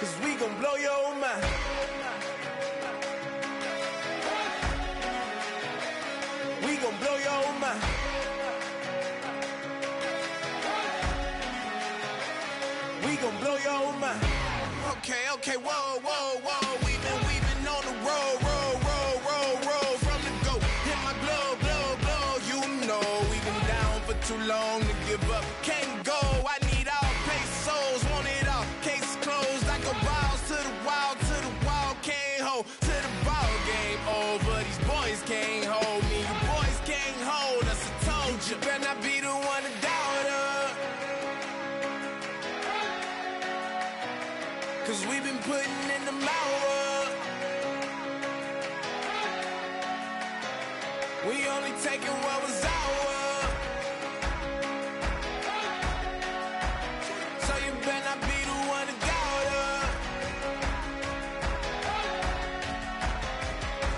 'cause we gon' blow your mind. We gon' blow your mind. We gon' blow your mind. Okay, whoa, whoa, whoa. We've been on the road from the go. Hit my blow. You know we've been down for too long to give up. Can't go. I need all pesos, want it all. Case closed. I go balls to the wall. Can't hold to the ball game over. These boys can't hold me. You boys can't hold us. I told you, better not be the one to doubt us. 'Cause we've been putting in the hour. We only taking what was ours. So you better not be the one to doubt us.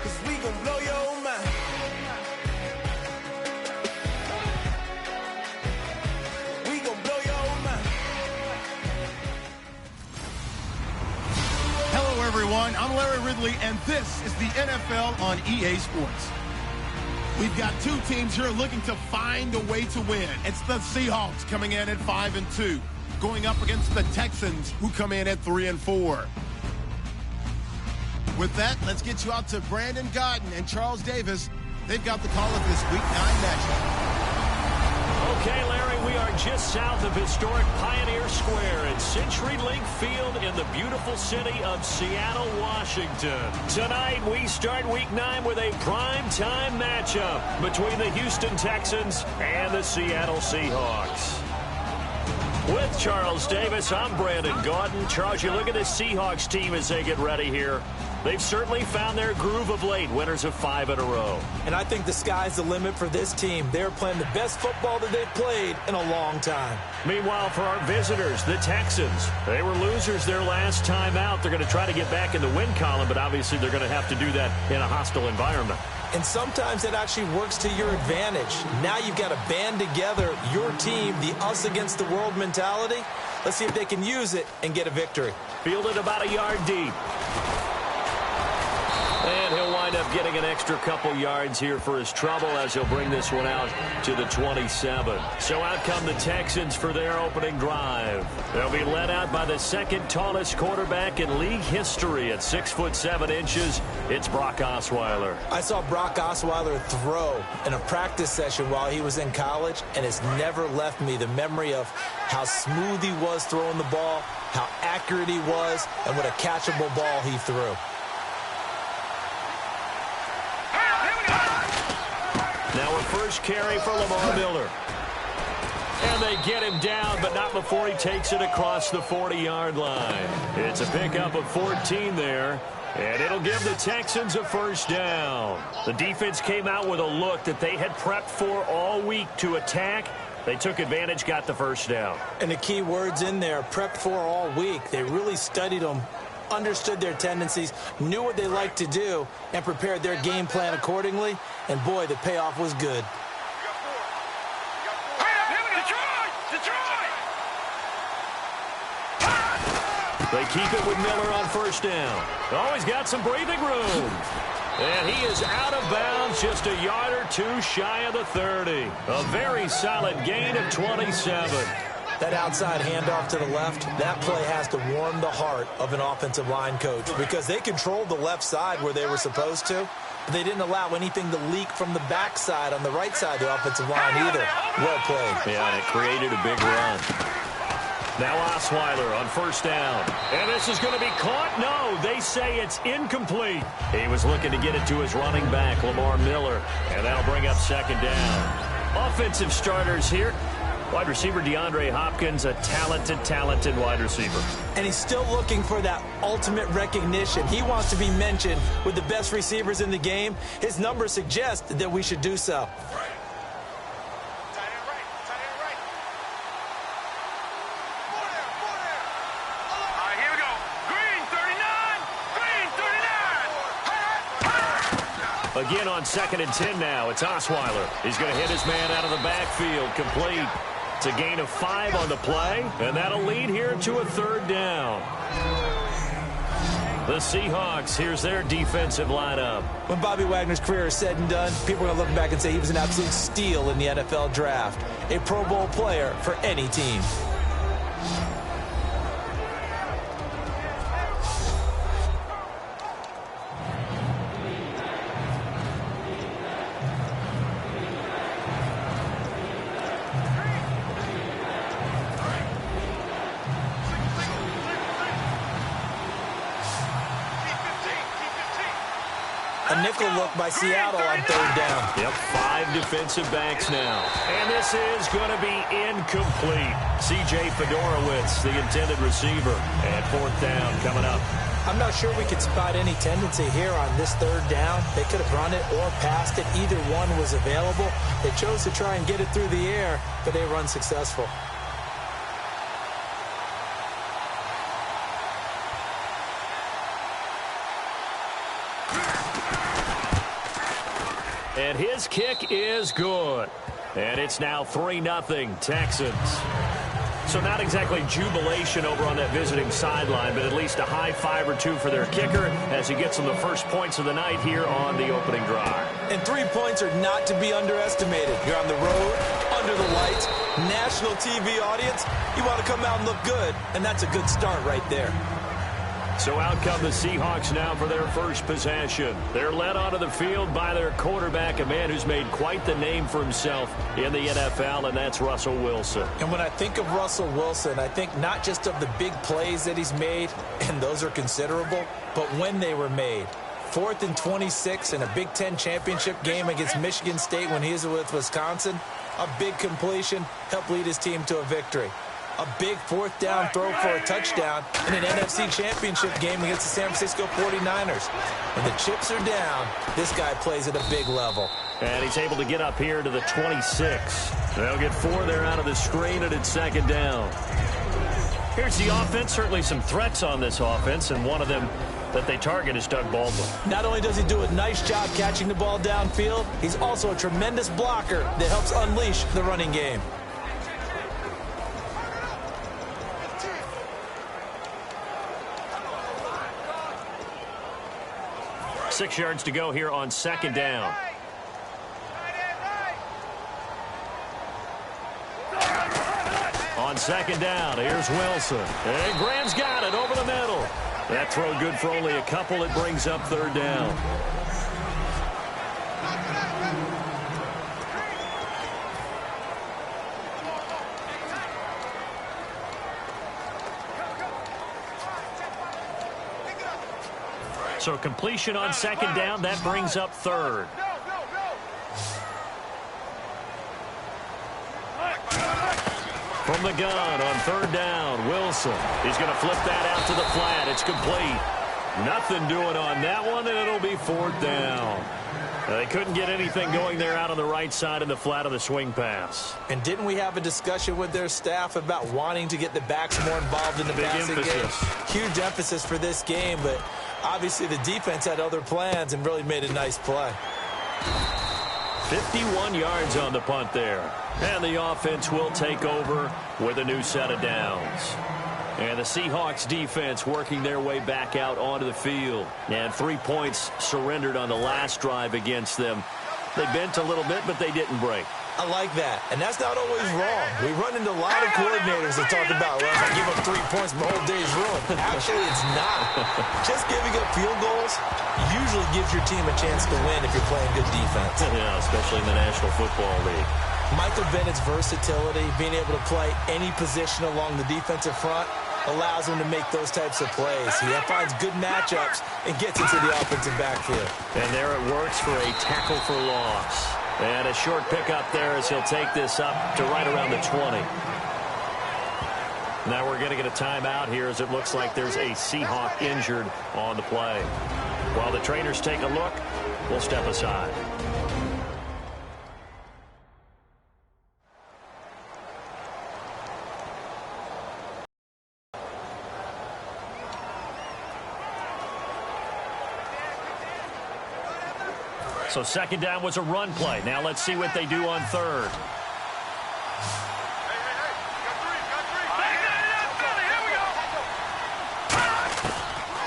'Cause we gon' blow your mind. We gon' blow your mind. Hello, everyone. I'm Larry Ridley, and this is the NFL on EA Sports. We've got two teams here looking to find a way to win. It's the Seahawks coming in at 5-2, going up against the Texans, who come in at 3-4. With that, let's get you out to Brandon Godden and Charles Davis. They've got the call of this Week 9 matchup. Okay, Larry, we are just south of historic Pioneer Square at CenturyLink Field in the beautiful city of Seattle, Washington. Tonight, we start Week 9 with a prime-time matchup between the Houston Texans and the Seattle Seahawks. With Charles Davis, I'm Brandon Gaudin. Charles, you look at this Seahawks team as they get ready here. They've certainly found their groove of late, winners of 5 in a row. And I think the sky's the limit for this team. They're playing the best football that they've played in a long time. Meanwhile, for our visitors, the Texans, they were losers their last time out. They're going to try to get back in the win column, but obviously they're going to have to do that in a hostile environment. And sometimes it actually works to your advantage. Now you've got to band together your team, the us against the world mentality. Let's see if they can use it and get a victory. Fielded about a yard deep. And he'll wind up getting an extra couple yards here for his trouble as he'll bring this one out to the 27. So out come the Texans for their opening drive. They'll be led out by the second tallest quarterback in league history at 6'7". It's Brock Osweiler. I saw Brock Osweiler throw in a practice session while he was in college, and it's never left me the memory of how smooth he was throwing the ball, how accurate he was, and what a catchable ball he threw. Now a first carry for Lamar Miller. And they get him down, but not before he takes it across the 40-yard line. It's a pickup of 14 there, and it'll give the Texans a first down. The defense came out with a look that they had prepped for all week to attack. They took advantage, got the first down. And the key words in there, prepped for all week. They really studied them, understood their tendencies, knew what they liked to do, and prepared their game plan accordingly. And, boy, the payoff was good. They keep it with Miller on first down. Oh, he's got some breathing room. And he is out of bounds, just a yard or two shy of the 30. A very solid gain of 27. That outside handoff to the left, that play has to warm the heart of an offensive line coach because they controlled the left side where they were supposed to, but they didn't allow anything to leak from the backside on the right side of the offensive line either. Well played. Yeah, and it created a big run. Now Osweiler on first down. And this is going to be caught. No, they say it's incomplete. He was looking to get it to his running back, Lamar Miller, and that'll bring up second down. Offensive starters here. Wide receiver DeAndre Hopkins, a talented wide receiver. And he's still looking for that ultimate recognition. He wants to be mentioned with the best receivers in the game. His numbers suggest that we should do so. Again on 2nd and 10 now. It's Osweiler. He's going to hit his man out of the backfield. Complete. It's a gain of 5 on the play, and that'll lead here to a 3rd down. The Seahawks, here's their defensive lineup. When Bobby Wagner's career is said and done, people are going to look back and say he was an absolute steal in the NFL draft. A Pro Bowl player for any team. A nickel look by Seattle on 3rd down. Yep, 5 defensive backs now. And this is going to be incomplete. C.J. Fedorowicz, the intended receiver. And 4th down coming up. I'm not sure we could spot any tendency here on this 3rd down. They could have run it or passed it. Either one was available. They chose to try and get it through the air, but they were unsuccessful. And his kick is good. And it's now 3-0 Texans. So not exactly jubilation over on that visiting sideline, but at least a high 5 or 2 for their kicker as he gets them the first points of the night here on the opening drive. And 3 points are not to be underestimated. You're on the road, under the lights, national TV audience. You want to come out and look good, and that's a good start right there. So out come the Seahawks now for their first possession. They're led onto the field by their quarterback, a man who's made quite the name for himself in the NFL, and that's Russell Wilson. And when I think of Russell Wilson, I think not just of the big plays that he's made, and those are considerable, but when they were made. 4th and 26 in a Big Ten championship game against Michigan State when he was with Wisconsin. A big completion helped lead his team to a victory. A big 4th down throw for a touchdown in an NFC championship game against the San Francisco 49ers. When the chips are down, this guy plays at a big level. And he's able to get up here to the 26. They'll get 4 there out of the screen, and it's 2nd down. Here's the offense. Certainly some threats on this offense, and one of them that they target is Doug Baldwin. Not only does he do a nice job catching the ball downfield, he's also a tremendous blocker that helps unleash the running game. 6 yards to go here on 2nd down. On 2nd down, here's Wilson. And Graham's got it over the middle. That throw good for only a couple. It brings up 3rd down. So completion on 2nd down, that brings up 3rd. From the gun on 3rd down, Wilson. He's going to flip that out to the flat. It's complete. Nothing doing on that one, and it'll be 4th down. They couldn't get anything going there out on the right side in the flat of the swing pass. And didn't we have a discussion with their staff about wanting to get the backs more involved in the passing game? Huge emphasis for this game, but obviously the defense had other plans and really made a nice play. 51 yards on the punt there. And the offense will take over with a new set of downs. And the Seahawks defense working their way back out onto the field. And 3 points surrendered on the last drive against them. They bent a little bit, but they didn't break. I like that. And that's not always wrong. We run into a lot of coordinators that talk about, well, if I give up 3 points, my whole day's ruined. Actually, it's not. Just giving up field goals usually gives your team a chance to win if you're playing good defense. Yeah, especially in the National Football League. Michael Bennett's versatility, being able to play any position along the defensive front, allows him to make those types of plays. He finds good matchups and gets into the offensive backfield. And there it works for a tackle for loss. And a short pickup there as he'll take this up to right around the 20. Now we're going to get a timeout here as it looks like there's a Seahawk injured on the play. While the trainers take a look, we'll step aside. So 2nd down was a run play. Now let's see what they do on 3rd.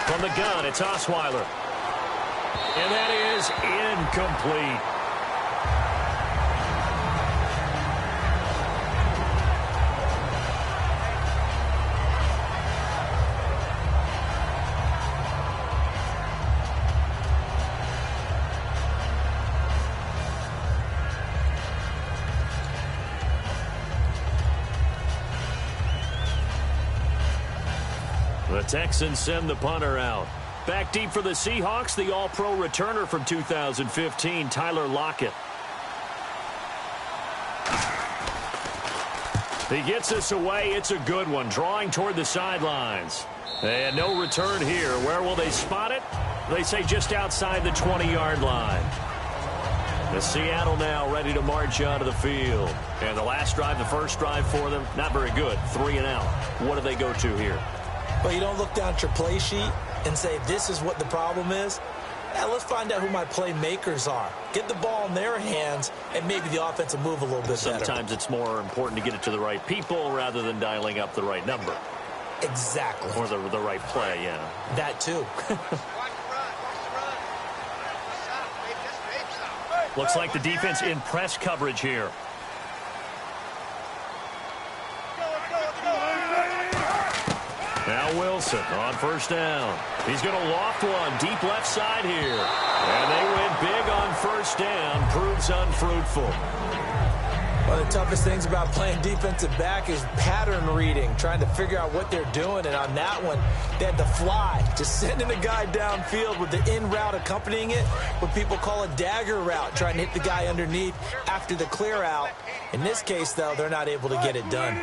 From the gun, it's Osweiler. And that is incomplete. The Texans send the punter out. Back deep for the Seahawks, the All-Pro returner from 2015, Tyler Lockett. He gets this away. It's a good one, drawing toward the sidelines. And no return here. Where will they spot it? They say just outside the 20-yard line. The Seattle now ready to march out of the field. And the last drive, the first drive for them, not very good. 3 and out. What do they go to here? Well, you don't look down at your play sheet and say, this is what the problem is. Let's find out who my playmakers are. Get the ball in their hands, and maybe the offense will move a little bit better. Sometimes it's more important to get it to the right people rather than dialing up the right number. Exactly. Or the right play, yeah. That too. Looks like the defense in press coverage here. Now Wilson on first down. He's going to loft one deep left side here. And they went big on first down. Proves unfruitful. One of the toughest things about playing defensive back is pattern reading, trying to figure out what they're doing. And on that one, they had to fly, just sending a guy downfield with the in route accompanying it, what people call a dagger route, trying to hit the guy underneath after the clear out. In this case, though, they're not able to get it done.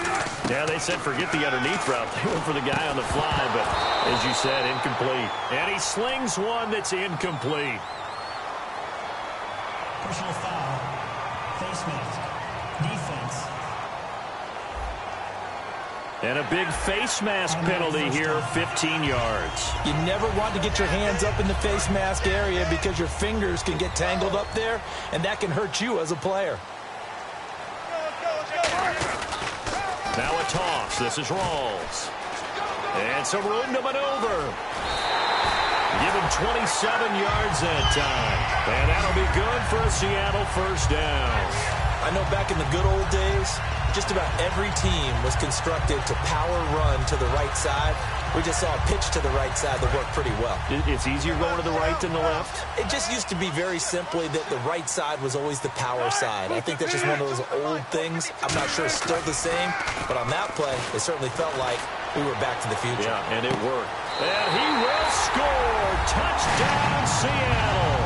Yeah, they said forget the underneath route. They went for the guy on the fly, but as you said, incomplete. And he slings one that's incomplete. Personal foul, face mask, defense. And a big face mask penalty here, 15 yards. You never want to get your hands up in the face mask area because your fingers can get tangled up there, and that can hurt you as a player. Now a toss. This is Rawls. And some room to maneuver. Give him 27 yards that time. And that'll be good for a Seattle first down. I know back in the good old days, just about every team was constructed to power run to the right side. We just saw a pitch to the right side that worked pretty well. It's easier going to the right than the left? It just used to be very simply that the right side was always the power side. I think that's just one of those old things. I'm not sure it's still the same, but on that play, it certainly felt like we were back to the future. Yeah, and it worked. And he will score. Touchdown, Seattle.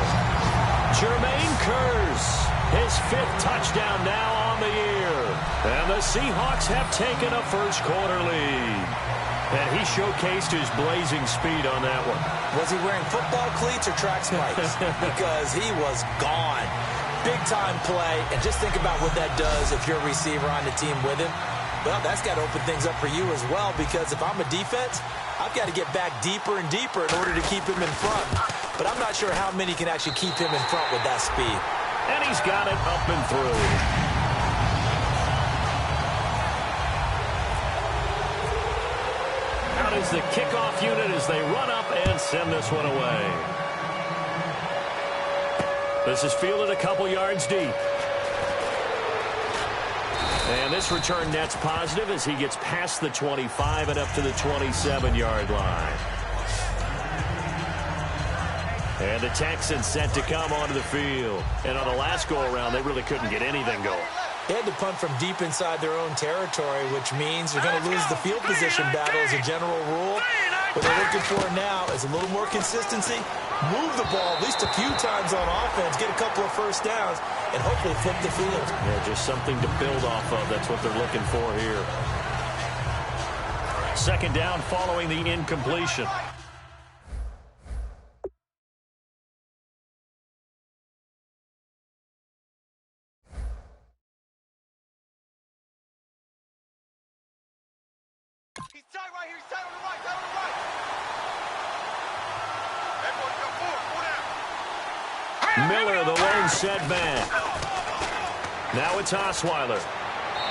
Jermaine Kearse, his 5th touchdown now on the year. And the Seahawks have taken a first-quarter lead. And he showcased his blazing speed on that one. Was he wearing football cleats or track spikes? Because he was gone. Big-time play. And just think about what that does if you're a receiver on the team with him. Well, that's got to open things up for you as well, because if I'm a defense, I've got to get back deeper and deeper in order to keep him in front. But I'm not sure how many can actually keep him in front with that speed. And he's got it up and through. Out is the kickoff unit as they run up and send this one away. This is fielded a couple yards deep. And this return net's positive as he gets past the 25 and up to the 27-yard line. And the Texans set to come onto the field. And on the last go-around, they really couldn't get anything going. They had to punt from deep inside their own territory, which means you're going to lose the field position battle as a general rule. What they're looking for now is a little more consistency, move the ball at least a few times on offense, get a couple of first downs, and hopefully flip the field. Yeah, just something to build off of. That's what they're looking for here. Second down following the incompletion. He's tight right here. He's tight on the right. Tight on the right. Miller, the lone setback. Now it's Osweiler.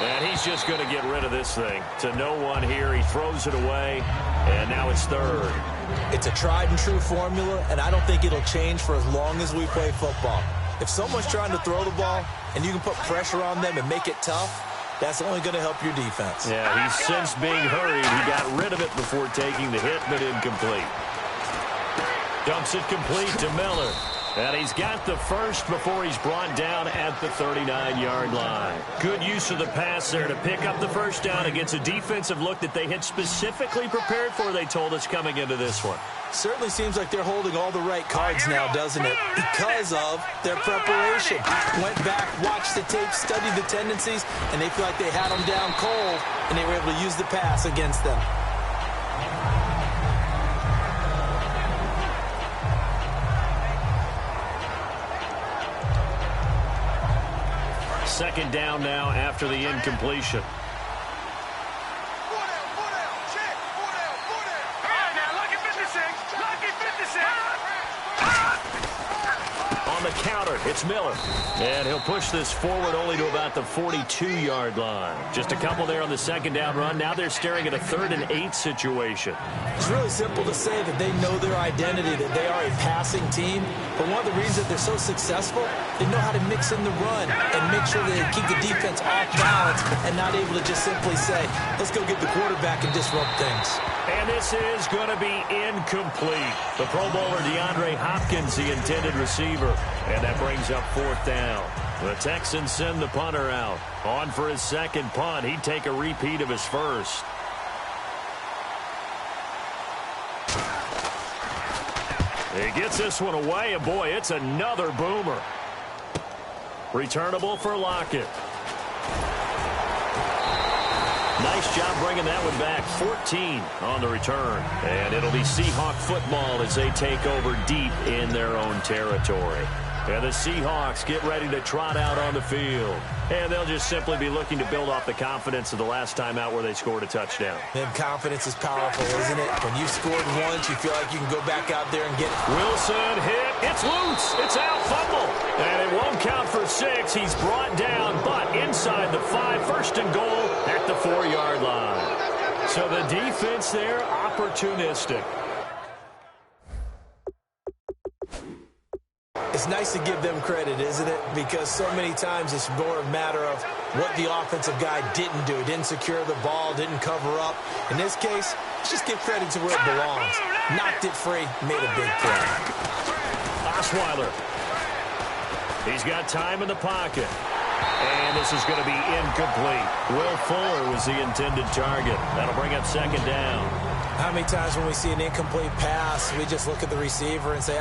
And he's just going to get rid of this thing. To no one here. He throws it away. And now it's third. It's a tried and true formula, and I don't think it'll change for as long as we play football. If someone's trying to throw the ball and you can put pressure on them and make it tough, that's only going to help your defense. Yeah, he's since being hurried. He got rid of it before taking the hit, but incomplete. Dumps it complete to Miller. And he's got the first before he's brought down at the 39-yard line. Good use of the pass there to pick up the first down against a defensive look that they had specifically prepared for, they told us, coming into this one. Certainly seems like they're holding all the right cards now, doesn't it? Because of their preparation. Went back, watched the tape, studied the tendencies, and they feel like they had them down cold, and they were able to use the pass against them. Second down now after the incompletion. On the counter, it's Miller. And he'll push this forward only to about the 42-yard line. Just a couple there on the second down run. Now they're staring at a 3rd and 8 situation. It's really simple to say that they know their identity, that they are a passing team. But one of the reasons that they're so successful, they know how to mix in the run and make sure that they keep the defense off balance and not able to just simply say, let's go get the quarterback and disrupt things. And this is going to be incomplete. The Pro Bowler DeAndre Hopkins, the intended receiver. And that brings up 4th down. The Texans send the punter out. On for his second punt. He'd take a repeat of his first. He gets this one away, and boy, it's another boomer. Returnable for Lockett. Nice job bringing that one back. 14 on the return. And it'll be Seahawk football as they take over deep in their own territory. And the Seahawks get ready to trot out on the field. And they'll just simply be looking to build off the confidence of the last time out where they scored a touchdown. And confidence is powerful, isn't it? When you've scored once, you feel like you can go back out there and get it. Wilson hit. It's loose. It's out. Fumble. And it won't count for 6. He's brought down, but inside the 5. 1st and goal at the 4-yard line. So the defense there, opportunistic. It's nice to give them credit, isn't it? Because so many times it's more a matter of what the offensive guy didn't do. Didn't secure the ball, didn't cover up. In this case, let's just give credit to where it belongs. Knocked it free, made a big play. Osweiler. He's got time in the pocket. And this is going to be incomplete. Will Fuller was the intended target. That'll bring up 2nd down. How many times when we see an incomplete pass, we just look at the receiver and say,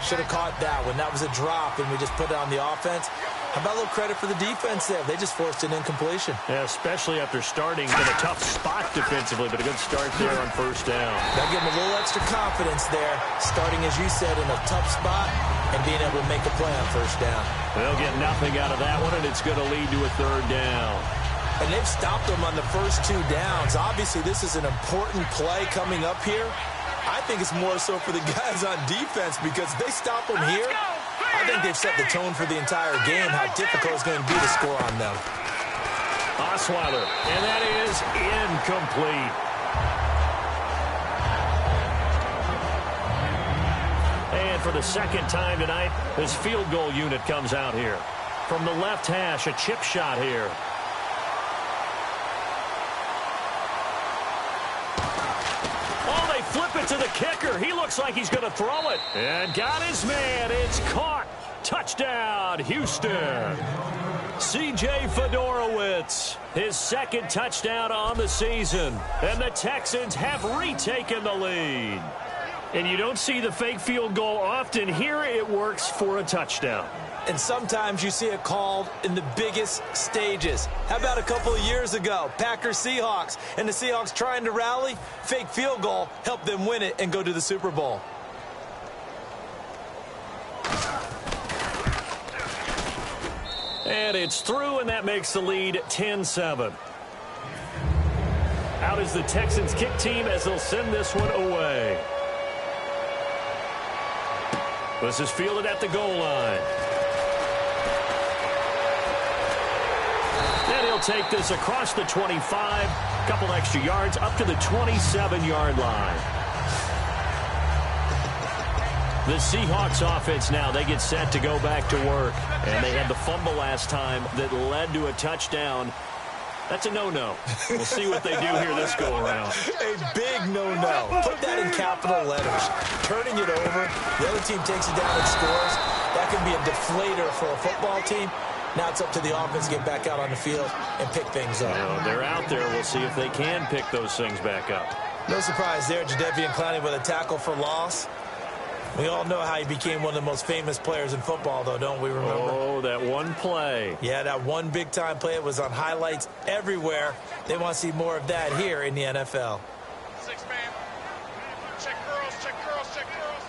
should have caught that one. That was a drop, and we just put it on the offense. How about a little credit for the defense there? They just forced an incompletion. Yeah, especially after starting in a tough spot defensively, but a good start there on 1st down. That'll give them a little extra confidence there, starting, as you said, in a tough spot and being able to make a play on 1st down. They'll get nothing out of that one, and it's going to lead to a 3rd down. And they've stopped them on the first 2 downs. Obviously, this is an important play coming up here. I think it's more so for the guys on defense because if they stop them here, I think they've set the tone for the entire game, how difficult it's going to be to score on them. Osweiler, and that is incomplete. And for the 2nd time tonight, this field goal unit comes out here. From the left hash, a chip shot here. Flip it to the kicker. He looks like he's going to throw it. And got his man. It's caught. Touchdown, Houston. C.J. Fedorowicz, his 2nd touchdown on the season. And the Texans have retaken the lead. And you don't see the fake field goal often. Here it works for a touchdown. And sometimes you see it called in the biggest stages. How about a couple of years ago, Packers-Seahawks, and the Seahawks trying to rally? Fake field goal helped them win it and go to the Super Bowl. And it's through, and that makes the lead 10-7. Out is the Texans kick team as they'll send this one away. This is fielded at the goal line. And he'll take this across the 25, couple extra yards, up to the 27-yard line. The Seahawks offense now, they get set to go back to work. And they had the fumble last time that led to a touchdown. That's a no-no. We'll see what they do here this go-around. A big no-no. Put that in capital letters. Turning it over, the other team takes it down and scores. That can be a deflator for a football team. Now it's up to the offense to get back out on the field and pick things up. Well, they're out there. We'll see if they can pick those things back up. No surprise there, Jadeveon Clowney with a tackle for loss. We all know how he became one of the most famous players in football, though, don't we remember? Oh, that one play. Yeah, that one big-time play. It was on highlights everywhere. They want to see more of that here in the NFL. 6-man. Check girls, check girls, check girls.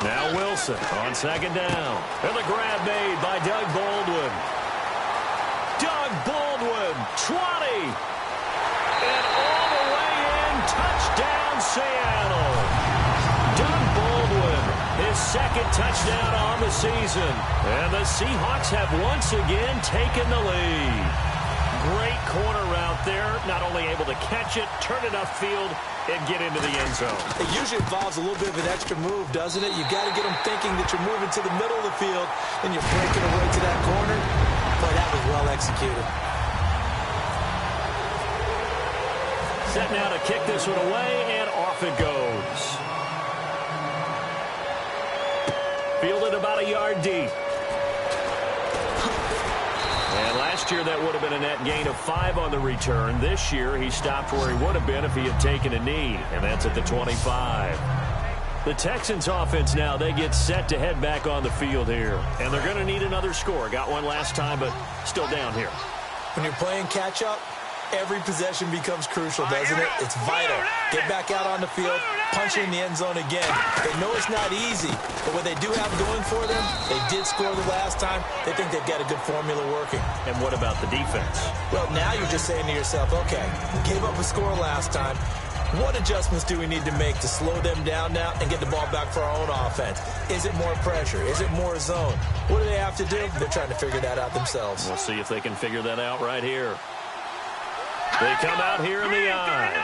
Now Wilson on second down. And the grab made by Doug Baldwin. Doug Baldwin, 20. And all the way in, touchdown Seattle. Doug Baldwin, his second touchdown on the season. And the Seahawks have once again taken the lead. Great corner route there. Not only able to catch it, turn it upfield, and get into the end zone. It usually involves a little bit of an extra move, doesn't it? You got to get them thinking that you're moving to the middle of the field, and you're breaking away to that corner. Boy, that was well executed. Set now to kick this one away, and off it goes. Fielded about a yard deep. And last year that would have been a net gain of 5 on the return. This year he stopped where he would have been if he had taken a knee, and that's at the 25. The Texans offense now, they get set to head back on the field here. And they're going to need another score. Got one last time, but still down here. When you're playing catch-up, every possession becomes crucial, doesn't it? It's vital. Get back out on the field, punch it in the end zone again. They know it's not easy, but what they do have going for them, they did score the last time. They think they've got a good formula working. And what about the defense? Well, now you're just saying to yourself, okay, we gave up a score last time. What adjustments do we need to make to slow them down now and get the ball back for our own offense? Is it more pressure? Is it more zone? What do they have to do? They're trying to figure that out themselves. We'll see if they can figure that out right here. They come out here in the eye.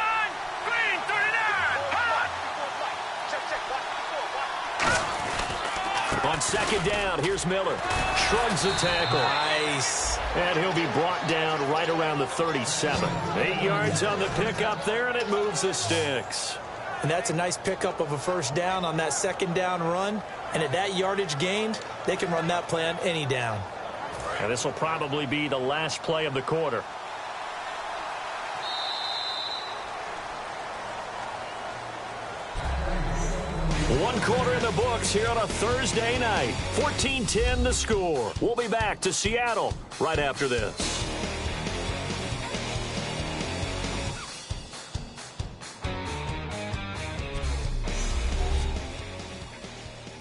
On second down, here's Miller. Shrugs the tackle. Nice. And he'll be brought down right around the 37. 8 yards on the pickup there, and it moves the sticks. And that's a nice pickup of a first down on that second down run. And at that yardage gained, they can run that play on any down. And this will probably be the last play of the quarter. One quarter in the books here on a Thursday night. 14-10 the score. We'll be back to Seattle right after this.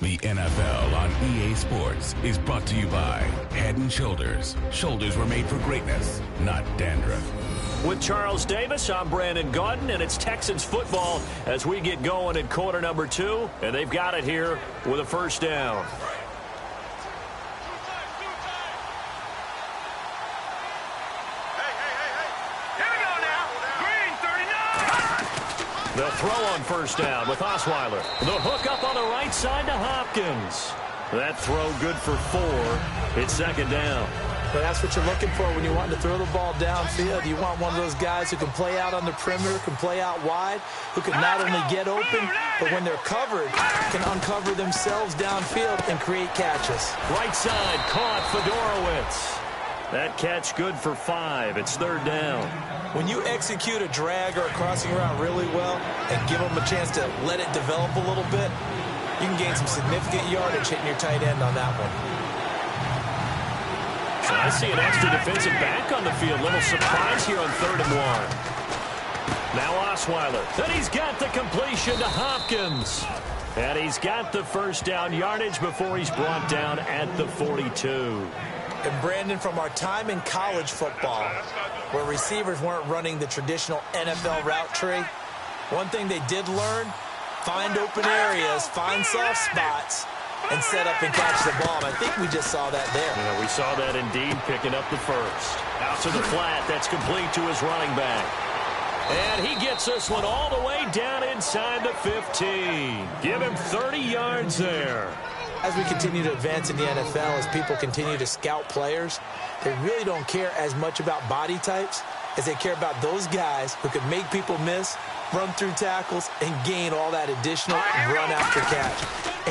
The NFL on EA Sports is brought to you by Head & Shoulders. Shoulders were made for greatness, not dandruff. With Charles Davis, I'm Brandon Gaudin, and it's Texans football as we get going in quarter number 2, and they've got it here with a first down. They'll throw on first down with Osweiler. The hook up on the right side to Hopkins. That throw good for 4. It's second down. But that's what you're looking for when you want to throw the ball downfield. You want one of those guys who can play out on the perimeter, can play out wide, who can not only get open, but when they're covered, can uncover themselves downfield and create catches. Right side caught Fedorowicz. That catch good for 5. It's third down. When you execute a drag or a crossing route really well and give them a chance to let it develop a little bit, you can gain some significant yardage hitting your tight end on that one. So I see an extra defensive back on the field. Little surprise here on 3rd and 1. Now Osweiler. And he's got the completion to Hopkins. And he's got the first down yardage before he's brought down at the 42. And Brandon, from our time in college football, where receivers weren't running the traditional NFL route tree, one thing they did learn, find open areas, find soft spots, and set up and catch the ball. And I think we just saw that there. Yeah, we saw that indeed, picking up the first. Out to the flat, that's complete to his running back. And he gets this one all the way down inside the 15. Give him 30 yards there. As we continue to advance in the NFL, as people continue to scout players, they really don't care as much about body types as they care about those guys who can make people miss, run through tackles, and gain all that additional run after catch.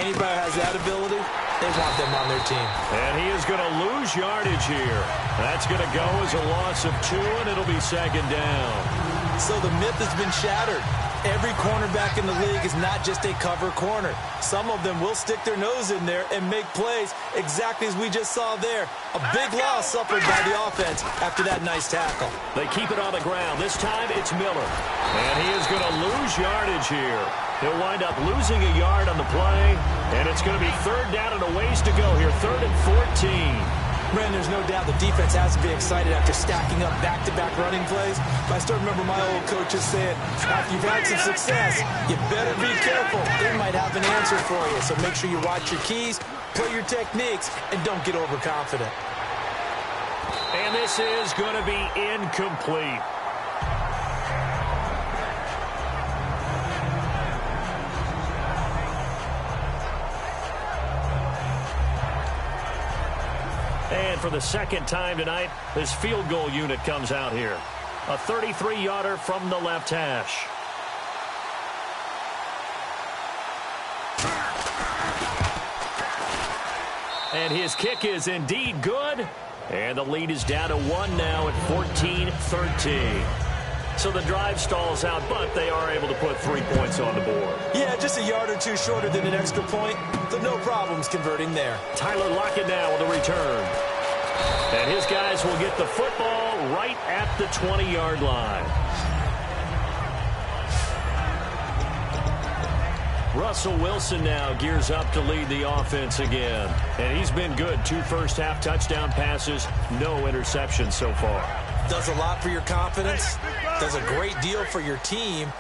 Anybody who has that ability, they want them on their team. And he is going to lose yardage here. That's going to go as a loss of 2, and it'll be second down. So the myth has been shattered. Every cornerback in the league is not just a cover corner. Some of them will stick their nose in there and make plays exactly as we just saw there. A big loss suffered by the offense after that nice tackle. They keep it on the ground. This time it's Miller. And he is going to lose yardage here. He'll wind up losing a yard on the play. And it's going to be third down and a ways to go here. 3rd and 14. Ren, there's no doubt the defense has to be excited after stacking up back-to-back running plays. But I still remember my old coaches saying, after you've had some success, you better be careful. They might have an answer for you. So make sure you watch your keys, play your techniques, and don't get overconfident. And this is going to be incomplete. And for the second time tonight, this field goal unit comes out here. A 33-yarder from the left hash. And his kick is indeed good. And the lead is down to 1 now at 14-13. So the drive stalls out, but they are able to put 3 points on the board. Yeah, just a yard or two shorter than an extra point. So no problems converting there. Tyler Lockett now with a return. And his guys will get the football right at the 20-yard line. Russell Wilson now gears up to lead the offense again. And he's been good. 2 first-half touchdown passes, no interceptions so far. Does a lot for your confidence, does a great deal for your team,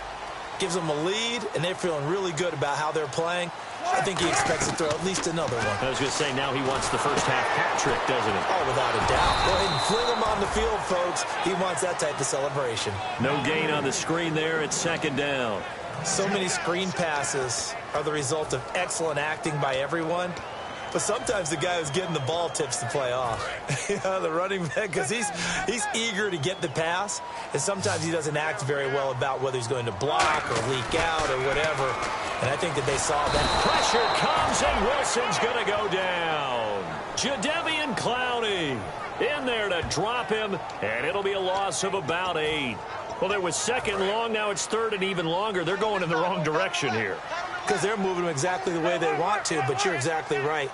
gives them a lead, and they're feeling really good about how they're playing. I think he expects to throw at least another one. I was going to say, now he wants the first-half hat trick, doesn't he? Oh, without a doubt. Go ahead and fling him on the field, folks. He wants that type of celebration. No gain on the screen there. It's second down. So many screen passes are the result of excellent acting by everyone. But sometimes the guy who's getting the ball tips the play off. The running back, because he's eager to get the pass, and sometimes he doesn't act very well about whether he's going to block or leak out or whatever. And I think that they saw that. Pressure comes, and Wilson's going to go down. Jadeveon Clowney in there to drop him, and it'll be a loss of about 8. Well, there was second long. Now it's third and even longer. They're going in the wrong direction here. Because they're moving them exactly the way they want to, but you're exactly right.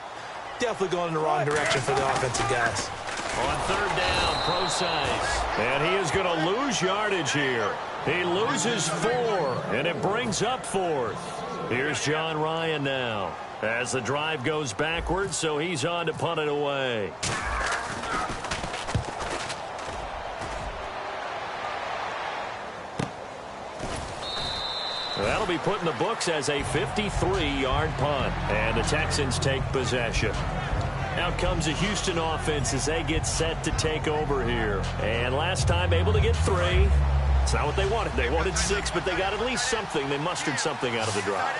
Definitely going in the wrong direction for the offensive guys. On third down, Procise. And he is going to lose yardage here. He loses 4, and it brings up 4th. Here's John Ryan now as the drive goes backwards, so he's on to punt it away. That'll be put in the books as a 53-yard punt. And the Texans take possession. Out comes the Houston offense as they get set to take over here. And last time able to get 3. It's not what they wanted. They wanted 6, but they got at least something. They mustered something out of the drive.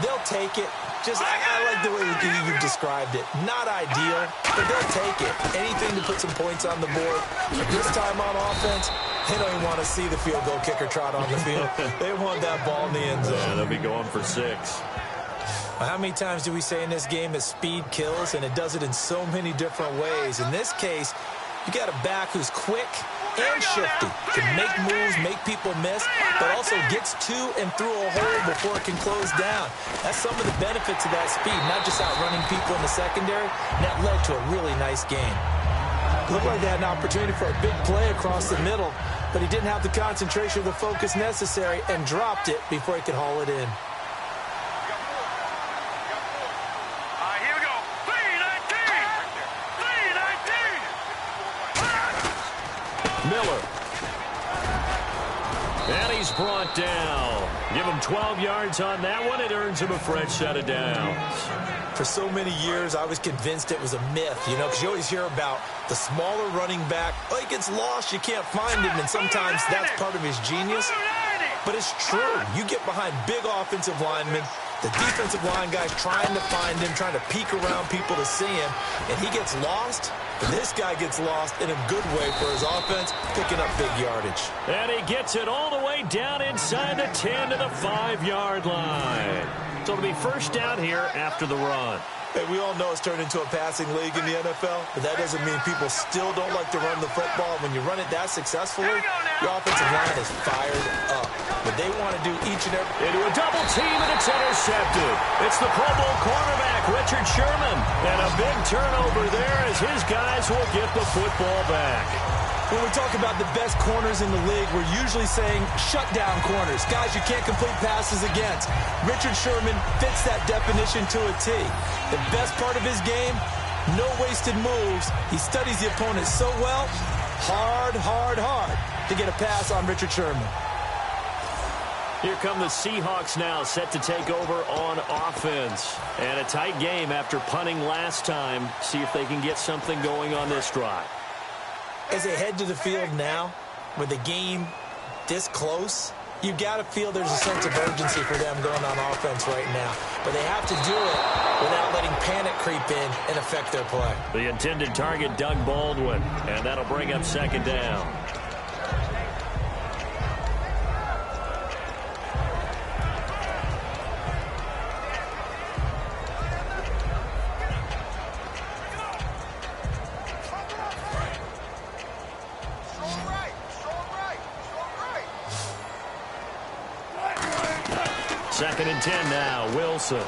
They'll take it. Just, I like the way you've described it. Not ideal, but they'll take it. Anything to put some points on the board. But this time on offense, they don't even want to see the field goal kicker trot on the field. They want that ball in the end zone. Yeah, they'll be going for 6. How many times do we say in this game that speed kills, and it does it in so many different ways? In this case, you got a back who's quick and shifty, can make moves, make people miss, but also gets to and through a hole before it can close down. That's some of the benefits of that speed, not just outrunning people in the secondary. And that led to a really nice game. Looked like they had an opportunity for a big play across the middle, but he didn't have the concentration or the focus necessary and dropped it before he could haul it in. Here we go. 3-19. Miller. And he he's brought down. Give him 12 yards on that one. It earns him a fresh set of downs. For so many years, I was convinced it was a myth, you know, because you always hear about the smaller running back. Oh, he gets lost, you can't find him, and sometimes that's part of his genius. But it's true. You get behind big offensive linemen, the defensive line guys trying to find him, trying to peek around people to see him, and he gets lost. And this guy gets lost in a good way for his offense, picking up big yardage. And he gets it all the way down inside the 10 to the 5-yard line. So it'll be first down here after the run. Hey, we all know it's turned into a passing league in the NFL, but that doesn't mean people still don't like to run the football. When you run it that successfully, your offensive line is fired up. But they want to do each and every... Into a double team, and it's intercepted. It's the Pro Bowl cornerback, Richard Sherman. And a big turnover there as his guys will get the football back. When we talk about the best corners in the league, we're usually saying shutdown corners, guys you can't complete passes against. Richard Sherman fits that definition to a T. The best part of his game, no wasted moves. He studies the opponent so well, hard to get a pass on Richard Sherman. Here come the Seahawks now, set to take over on offense. And a tight game after punting last time. See if they can get something going on this drive. As they head to the field now, with the game this close, you've got to feel there's a sense of urgency for them going on offense right now. But they have to do it without letting panic creep in and affect their play. The intended target, Doug Baldwin, and that'll bring up second down. Second and 10 now, Wilson.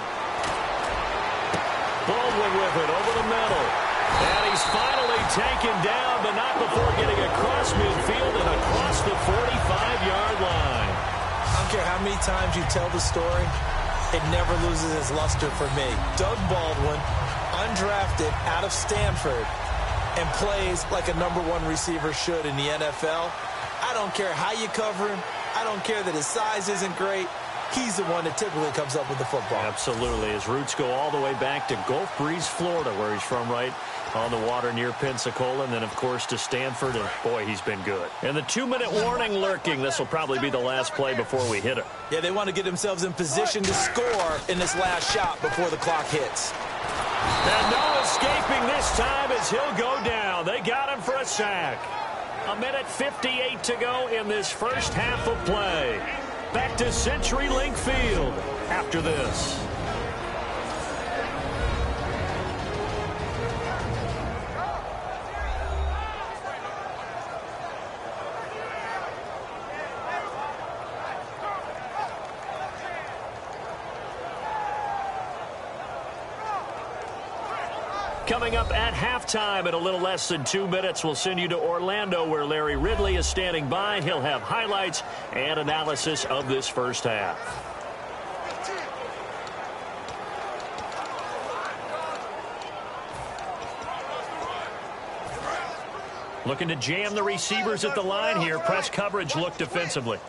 Baldwin with it over the middle. And he's finally taken down, but not before getting across midfield and across the 45-yard line. I don't care how many times you tell the story, it never loses its luster for me. Doug Baldwin, undrafted out of Stanford, and plays like a #1 receiver should in the NFL. I don't care how you cover him. I don't care that his size isn't great. He's the one that typically comes up with the football. Absolutely. His roots go all the way back to Gulf Breeze, Florida, where he's from, right on the water near Pensacola, and then, of course, to Stanford, and, boy, he's been good. And the 2-minute warning lurking. This will probably be the last play before we hit it. Yeah, they want to get themselves in position to score in this last shot before the clock hits. And no escaping this time as he'll go down. They got him for a sack. 1:58 to go in this first half of play. Back to CenturyLink Field after this. Coming up at halftime in a little less than 2 minutes, we'll send you to Orlando where Larry Ridley is standing by. He'll have highlights and analysis of this first half. Looking to jam the receivers at the line here. Press coverage, look defensively.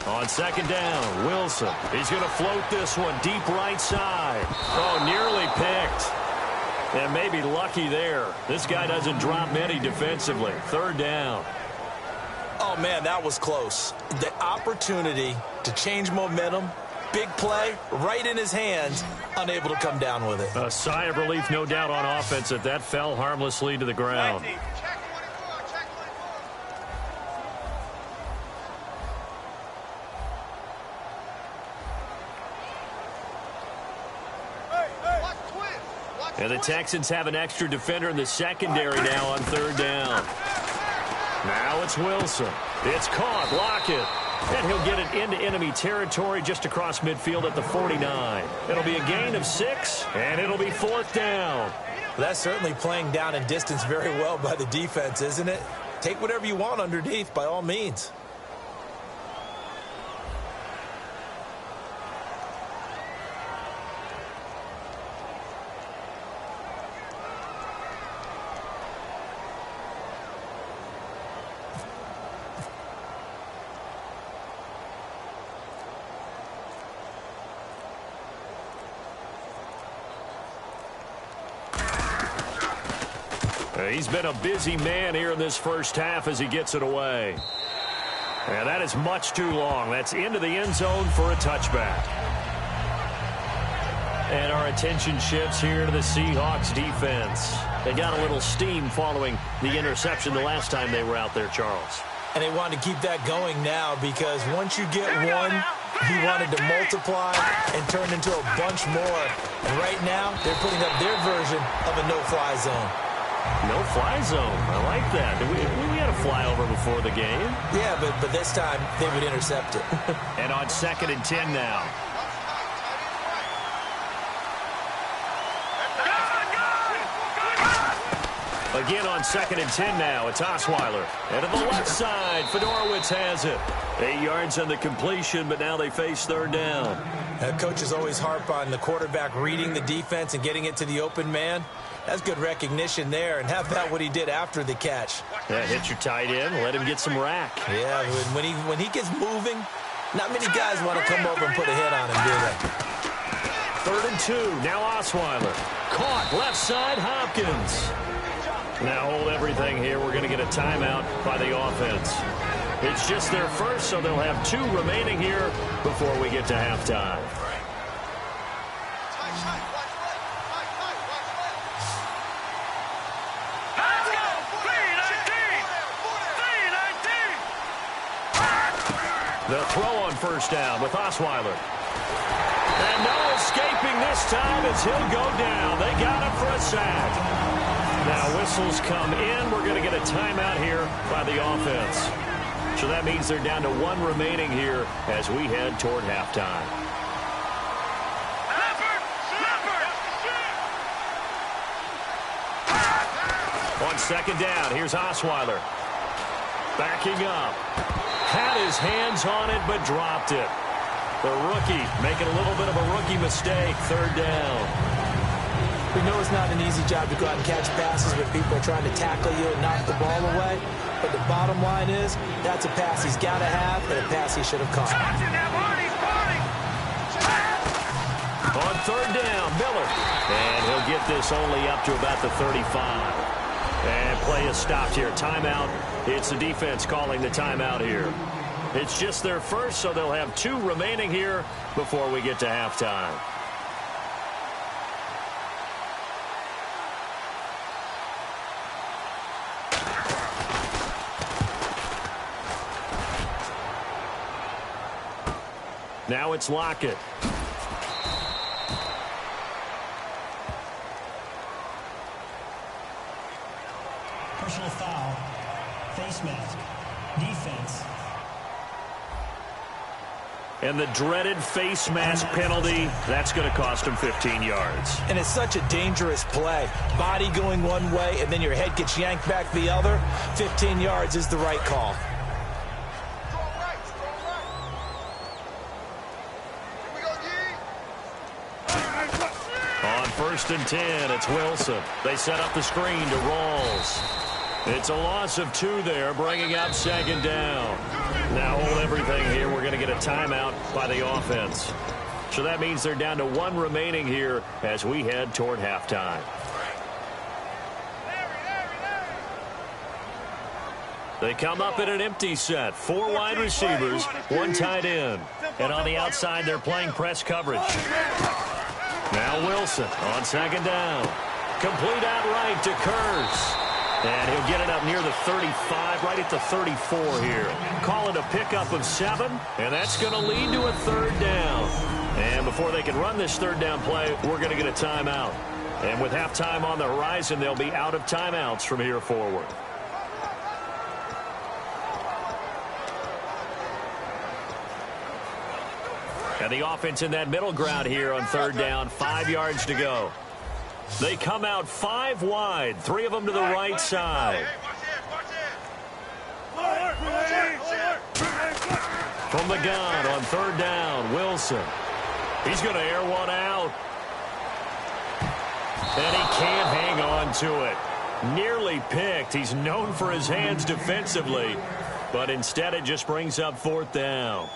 On second down, Wilson. He's going to float this one deep right side. Oh, nearly picked. And maybe lucky there. This guy doesn't drop many defensively. Third down. Oh, man, that was close. The opportunity to change momentum, big play, right in his hands, unable to come down with it. A sigh of relief, no doubt, on offense that that fell harmlessly to the ground. And the Texans have an extra defender in the secondary now on third down. Now it's Wilson. It's caught. Lockett. And he'll get it into enemy territory just across midfield at the 49. It'll be a gain of 6, and it'll be fourth down. Well, that's certainly playing down in distance very well by the defense, isn't it? Take whatever you want underneath, by all means. He's been a busy man here in this first half as he gets it away. And that is much too long. That's into the end zone for a touchback. And our attention shifts here to the Seahawks defense. They got a little steam following the interception the last time they were out there, Charles. And they wanted to keep that going now because once you get one, he wanted to multiply and turn into a bunch more. And right now, they're putting up their version of a no-fly zone. No-fly zone. I like that. We had a flyover before the game. Yeah, but this time they would intercept it. And on 2nd and 10 now. Again on 2nd and 10 now. It's Osweiler. And to the left side, Fedorowicz has it. 8 yards on the completion, but now they face 3rd down. Coaches always harp on the quarterback reading the defense and getting it to the open man. That's good recognition there. And how about what he did after the catch? Yeah, hit your tight end. Let him get some rack. Yeah, when he gets moving, not many guys want to come over and put a hit on him, do they? 3rd and 2. Now Osweiler. Caught left side, Hopkins. Now hold everything here. We're going to get a timeout by the offense. It's just their first, so they'll have 2 remaining here before we get to halftime. The throw on 1st down with Osweiler. And no escaping this time as he'll go down. They got him for a sack. Now whistles come in. We're going to get a timeout here by the offense. So that means they're down to 1 remaining here as we head toward halftime. On 2nd down, here's Osweiler. Backing up. Had his hands on it, but dropped it. The rookie making a little bit of a rookie mistake. 3rd down. We know it's not an easy job to go out and catch passes when people are trying to tackle you and knock the ball away. But the bottom line is, that's a pass he's got to have and a pass he should have caught. On 3rd down, Miller. And he'll get this only up to about the 35. And play is stopped here. Timeout. It's the defense calling the timeout here. It's just their first, so they'll have 2 remaining here before we get to halftime. Now it's Lockett. Personal foul. Face mask. Defense. And the dreaded face mask penalty, that's going to cost him 15 yards. And it's such a dangerous play. Body going one way, and then your head gets yanked back the other. 15 yards is the right call. On 1st and 10, it's Wilson. They set up the screen to Rawls. It's a loss of 2 there, bringing up 2nd down. Now hold everything here. We're going to get a timeout by the offense. So that means they're down to 1 remaining here as we head toward halftime. They come up in an empty set. 4 wide receivers, 1 tight end. And on the outside, they're playing press coverage. Now Wilson on 2nd down. Complete out right to Kurz. And he'll get it up near the 35, right at the 34 here. Call it a pickup of 7, and that's going to lead to a 3rd down. And before they can run this 3rd down play, we're going to get a timeout. And with halftime on the horizon, they'll be out of timeouts from here forward. And the offense in that middle ground here on 3rd down, 5 yards to go. They come out 5 wide, 3 of them to the right side. From the gun on 3rd down, Wilson. He's going to air one out. And he can't hang on to it. Nearly picked. He's known for his hands defensively. But instead it just brings up 4th down.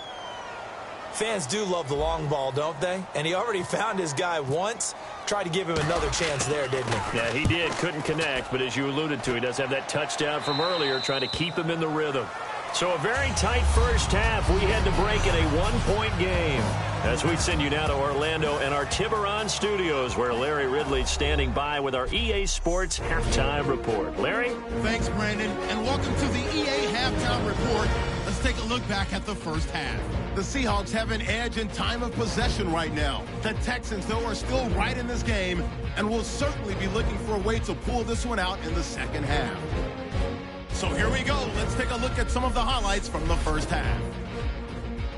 Fans do love the long ball, don't they? And he already found his guy once. Tried to give him another chance there, didn't he? Yeah, he did. Couldn't connect, but as you alluded to, he does have that touchdown from earlier, trying to keep him in the rhythm. So a very tight first half. We had to break in a one-point game. As we send you now to Orlando and our Tiburon studios, where Larry Ridley's standing by with our EA Sports Halftime Report. Larry? Thanks, Brandon, and welcome to the EA Halftime Report. Let's take a look back at the first half. The Seahawks have an edge in time of possession right now. The Texans, though, are still right in this game and will certainly be looking for a way to pull this one out in the second half. So here we go. Let's take a look at some of the highlights from the first half.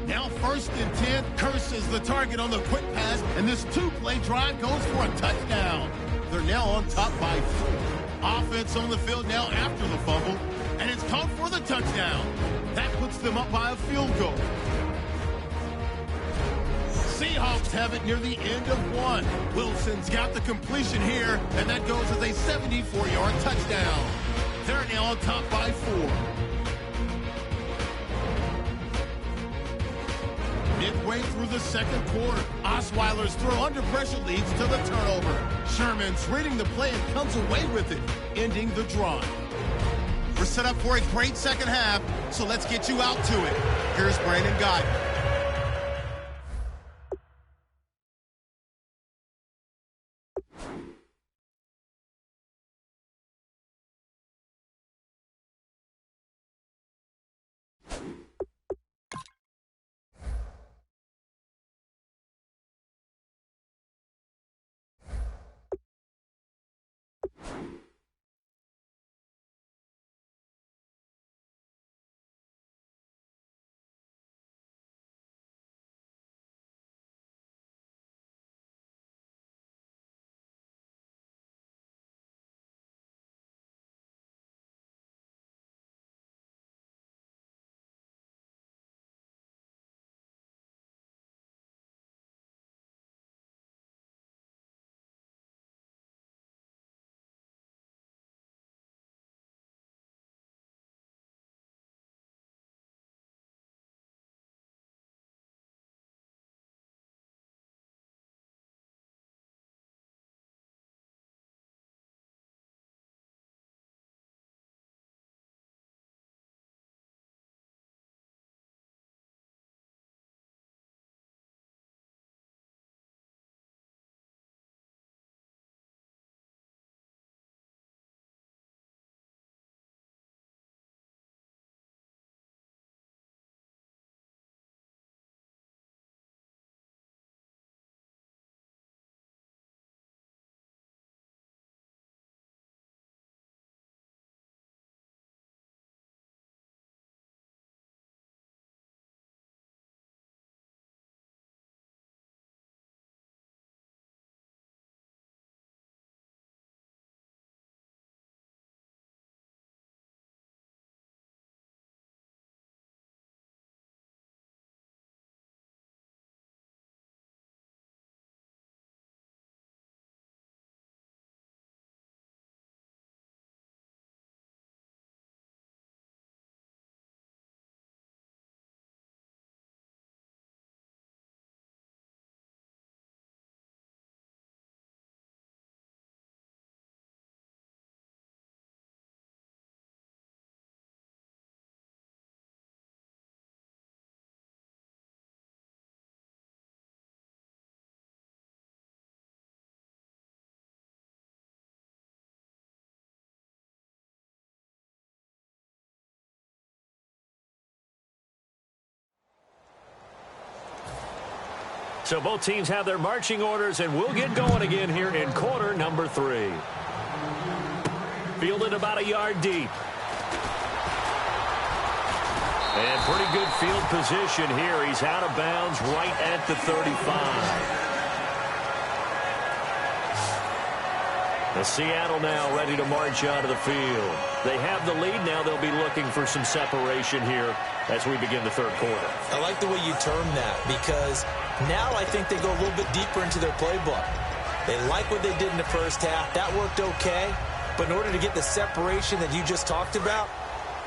Now 1st and 10, Curse is the target on the quick pass, and this two-play drive goes for a touchdown. They're now on top by 4. Offense on the field now after the fumble, and it's caught for the touchdown. That puts them up by a field goal. Seahawks have it near the end of 1. Wilson's got the completion here, and that goes as a 74-yard touchdown. They're now on top by 4. Midway through the second quarter, Osweiler's throw under pressure leads to the turnover. Sherman's reading the play and comes away with it, ending the drive. We're set up for a great second half, so let's get you out to it. Here's Brandon Guy. So both teams have their marching orders, and we'll get going again here in quarter number 3. Fielded about a yard deep. And pretty good field position here. He's out of bounds right at the 35. The Seattle now ready to march out of the field. They have the lead. Now they'll be looking for some separation here as we begin the third quarter. I like the way you term that, because now I think they go a little bit deeper into their playbook. They like what they did in the first half. That worked okay. But in order to get the separation that you just talked about,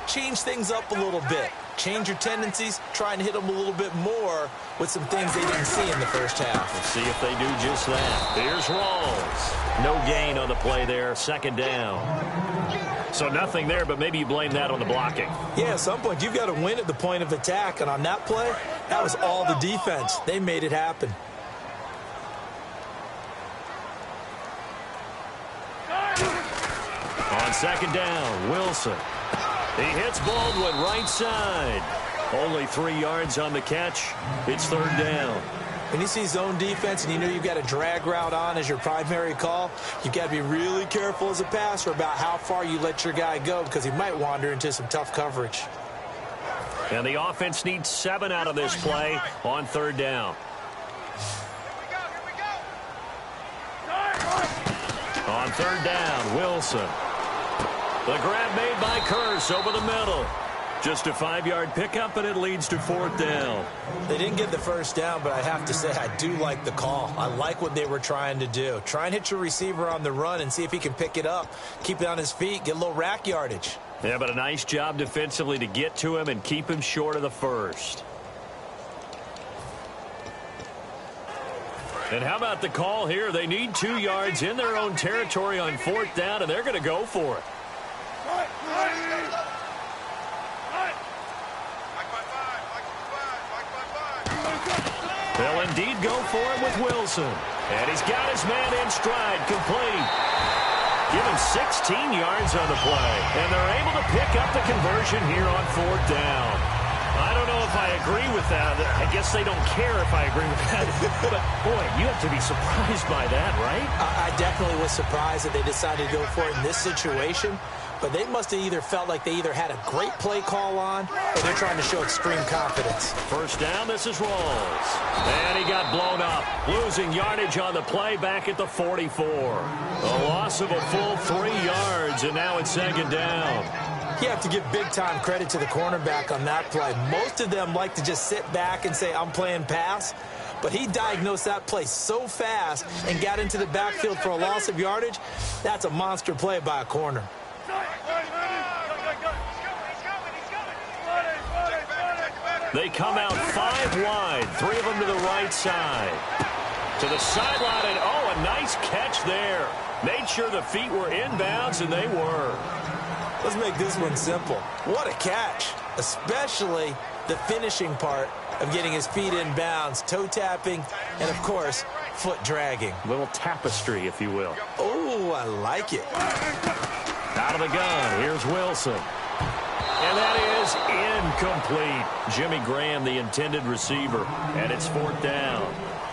change things up a little bit. Change your tendencies, try and hit them a little bit more with some things they didn't see in the first half. We'll see if they do just that. Here's Rawls. No gain on the play there, second down. So nothing there, but maybe you blame that on the blocking. Yeah, at some point you've got to win at the point of attack, and on that play, that was all the defense. They made it happen. On second down, Wilson. He hits Baldwin right side. Only 3 yards on the catch. It's third down. When you see zone defense and you know you've got a drag route on as your primary call, you've got to be really careful as a passer about how far you let your guy go because he might wander into some tough coverage. And the offense needs 7 out of this play on third down. On third down, Wilson. The grab made by Curse over the middle. Just a 5-yard pickup, and it leads to fourth down. They didn't get the first down, but I have to say I do like the call. I like what they were trying to do. Try and hit your receiver on the run and see if he can pick it up. Keep it on his feet, get a little rack yardage. Yeah, but a nice job defensively to get to him and keep him short of the first. And how about the call here? They need 2 yards in their own territory on fourth down, and they're going to go for it. They'll indeed go for it with Wilson. And he's got his man in stride, complete. Give him 16 yards on the play. And they're able to pick up the conversion here on fourth down. I don't know if I agree with that. I guess they don't care if I agree with that. But, boy, you have to be surprised by that, right? I definitely was surprised that they decided to go for it in this situation. But they must have either felt like they either had a great play call on or they're trying to show extreme confidence. First down, this is Rawls. And he got blown up. Losing yardage on the play back at the 44. A loss of a full 3 yards, and now it's second down. You have to give big-time credit to the cornerback on that play. Most of them like to just sit back and say, I'm playing pass. But he diagnosed that play so fast and got into the backfield for a loss of yardage. That's a monster play by a corner. They come out 5 wide, 3 of them to the right side. To the sideline, and oh, a nice catch there. Made sure the feet were inbounds, and they were. Let's make this one simple. What a catch, especially the finishing part of getting his feet in bounds, toe tapping, and, of course, foot dragging. A little tapestry, if you will. Oh, I like it. Out of the gun, here's Wilson. And that is incomplete. Jimmy Graham, the intended receiver, and it's fourth down.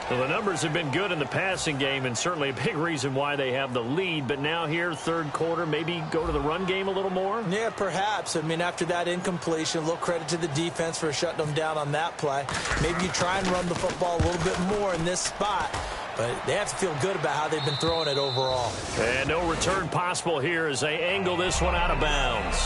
Well, the numbers have been good in the passing game, and certainly a big reason why they have the lead. But now here, third quarter, maybe go to the run game a little more? Yeah, perhaps. I mean, after that incompletion, a little credit to the defense for shutting them down on that play. Maybe you try and run the football a little bit more in this spot. But they have to feel good about how they've been throwing it overall. And no return possible here as they angle this one out of bounds.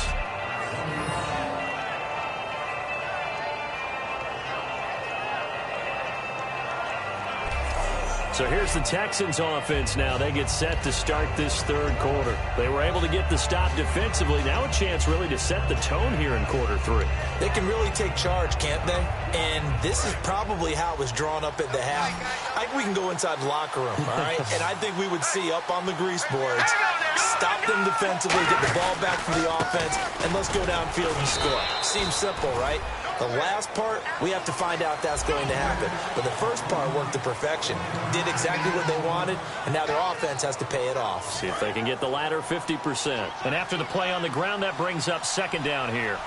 So here's the Texans offense now. They get set to start this third quarter. They were able to get the stop defensively. Now a chance really to set the tone here in quarter 3. They can really take charge, can't they? And this is probably how it was drawn up at the half. I think we can go inside the locker room, all right? And I think we would see up on the grease boards, stop them defensively, get the ball back from the offense, and let's go downfield and score. Seems simple, right? The last part, we have to find out that's going to happen. But the first part worked to perfection. Did exactly what they wanted, and now their offense has to pay it off. See if they can get the latter 50%. And after the play on the ground, that brings up second down here.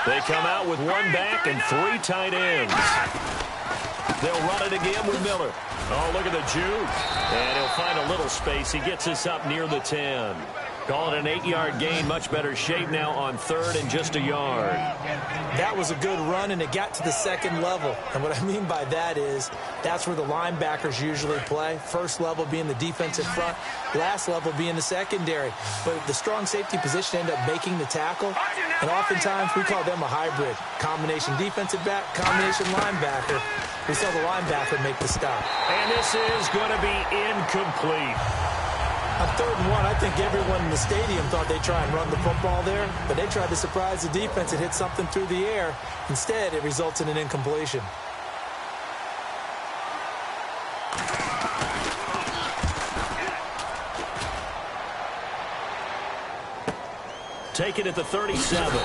They come out with 1 back and 3 tight ends. They'll run it again with Miller. Oh, look at the juke. And he'll find a little space. He gets us up near the 10. Call it an 8-yard gain. Much better shape now on third and just a yard. That was a good run, and it got to the second level. And what I mean by that is that's where the linebackers usually play. First level being the defensive front, last level being the secondary. But the strong safety position ended up making the tackle, and oftentimes we call them a hybrid. Combination defensive back, combination linebacker. We saw the linebacker make the stop. And this is going to be incomplete. On 3rd and 1, I think everyone in the stadium thought they'd try and run the football there, but they tried to surprise the defense and hit something through the air. Instead, it results in an incompletion. Take it at the 37. It'll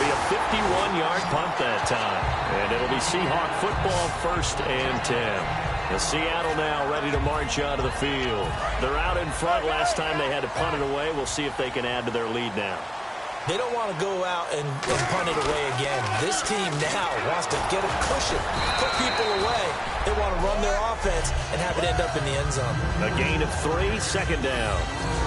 be a 51-yard punt that time. And it'll be Seahawk football, 1st and 10. The Seattle now ready to march out of the field. They're out in front. Last time they had to punt it away. We'll see if they can add to their lead now. They don't want to go out and punt it away again. This team now wants to get a cushion, put people away. They want to run their offense and have it end up in the end zone. A gain of 3, 2nd down.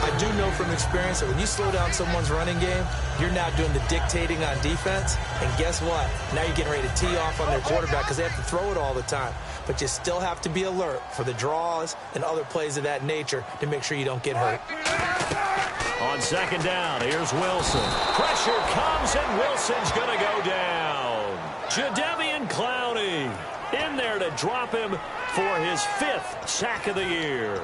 I do know from experience that when you slow down someone's running game, you're now doing the dictating on defense. And guess what? Now you're getting ready to tee off on their quarterback because they have to throw it all the time. But you still have to be alert for the draws and other plays of that nature to make sure you don't get hurt. On 2nd down, here's Wilson. Pressure comes, and Wilson's going to go down. Jadeveon Clowney in there to drop him for his 5th sack of the year.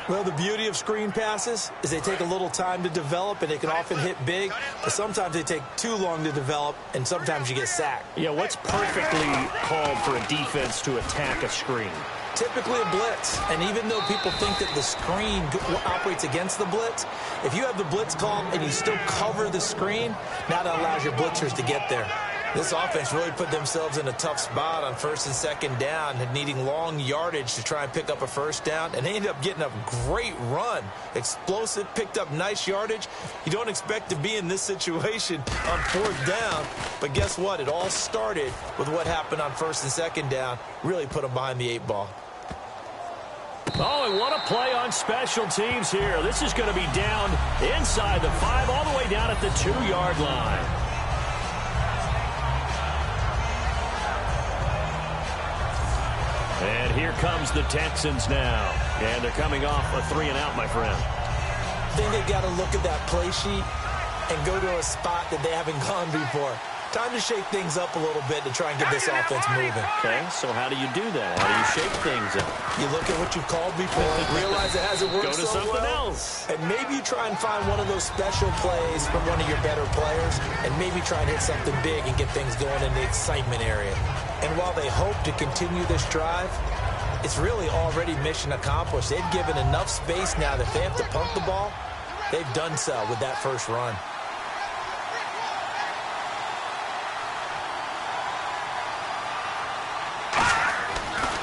Well, the beauty of screen passes is they take a little time to develop, and they can often hit big, but sometimes they take too long to develop, and sometimes you get sacked. Yeah, what's perfectly called for a defense to attack a screen? Typically a blitz, and even though people think that the screen operates against the blitz, if you have the blitz called and you still cover the screen, now that allows your blitzers to get there. This offense really put themselves in a tough spot on 1st and 2nd down, and needing long yardage to try and pick up a 1st down, and they ended up getting a great run. Explosive, picked up nice yardage. You don't expect to be in this situation on 4th down, but guess what? It all started with what happened on 1st and 2nd down. Really put them behind the 8 ball. Oh, and what a play on special teams here. This is going to be down inside the 5, all the way down at the 2-yard line. And here comes the Texans now. And they're coming off a 3-and-out, my friend. I think they've got to look at that play sheet and go to a spot that they haven't gone before. Time to shake things up a little bit to try and get this offense moving. Okay, so how do you do that? How do you shake things up? You look at what you've called before, realize it hasn't worked so well. Go to something else. And maybe you try and find one of those special plays from one of your better players, and maybe try and hit something big and get things going in the excitement area. And while they hope to continue this drive, it's really already mission accomplished. They've given enough space now that if they have to punt the ball, they've done so with that first run.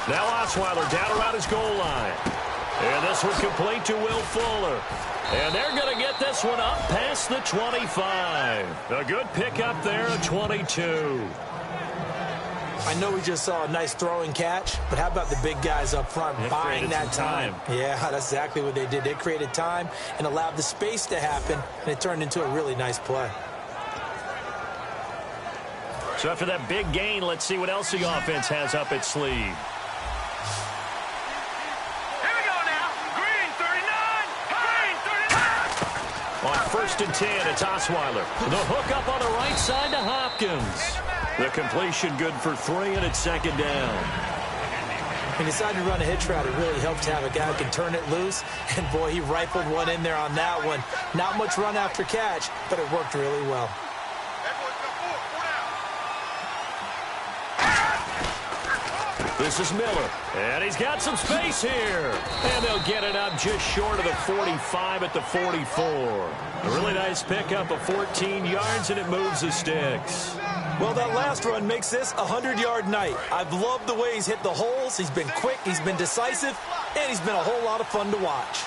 Now Osweiler down around his goal line. And this one complete to Will Fuller. And they're going to get this one up past the 25. A good pickup there at 22. I know we just saw a nice throwing catch, but how about the big guys up front buying that time? Yeah, that's exactly what they did. They created time and allowed the space to happen, and it turned into a really nice play. So after that big gain, let's see what else the offense has up its sleeve. On 1st and 10, it's Osweiler. The hook up on the right side to Hopkins. The completion good for 3, and it's 2nd down. He decided to run a hitch route. It really helped to have a guy who can turn it loose. And, boy, he rifled one in there on that one. Not much run after catch, but it worked really well. This is Miller, and he's got some space here. And they'll get it up just short of the 45 at the 44. A really nice pickup of 14 yards, and it moves the sticks. Well, that last run makes this a 100-yard night. I've loved the way he's hit the holes. He's been quick, he's been decisive, and he's been a whole lot of fun to watch.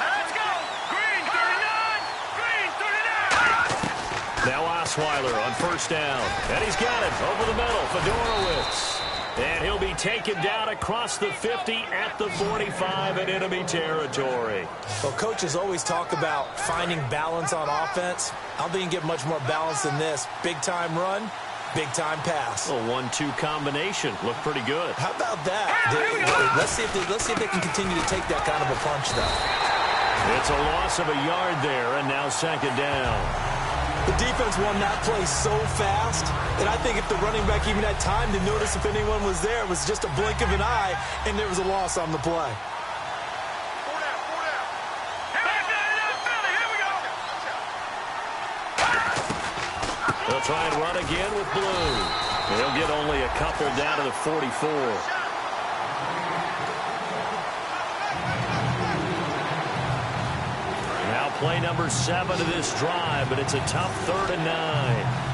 Let's go! Green 39! Green 39! Now Osweiler on 1st down. And he's got it over the middle. Fedorowicz. And he'll be taken down across the 50 at the 45 in enemy territory. Well, coaches always talk about finding balance on offense. I don't think you can get much more balance than this. Big-time run, big-time pass. A 1-2 combination. Looked pretty good. How about that? Let's see if they can continue to take that kind of a punch, though. It's a loss of a yard there, and now 2nd down. The defense won that play so fast that I think if the running back even had time to notice if anyone was there, it was just a blink of an eye, and there was a loss on the play. They'll try and run again with Blue. He'll get only a couple down to the 44. Now play number 7 of this drive, but it's a tough 3rd and 9.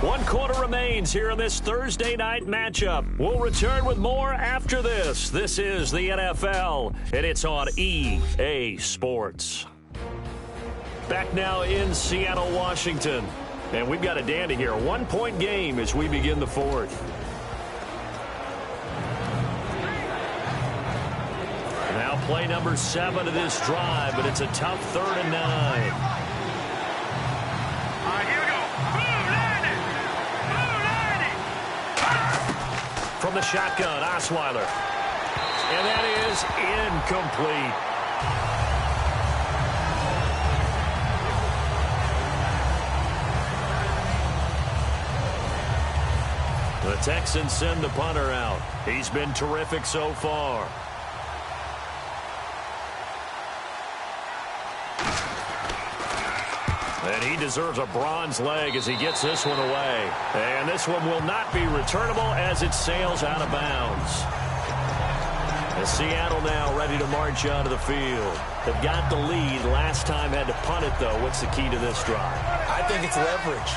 One quarter remains here in this Thursday night matchup. We'll return with more after this. This is the NFL, and it's on EA Sports. Back now in Seattle, Washington. And we've got a dandy here. A 1-point game as we begin the 4th. Now play number 7 of this drive, but it's a tough 3rd and 9. From the shotgun, Osweiler. And that is incomplete. The Texans send the punter out. He's been terrific so far. And he deserves a bronze leg as he gets this one away. And this one will not be returnable as it sails out of bounds. And Seattle now ready to march onto the field. They've got the lead. Last time had to punt it, though. What's the key to this drive? I think it's leverage.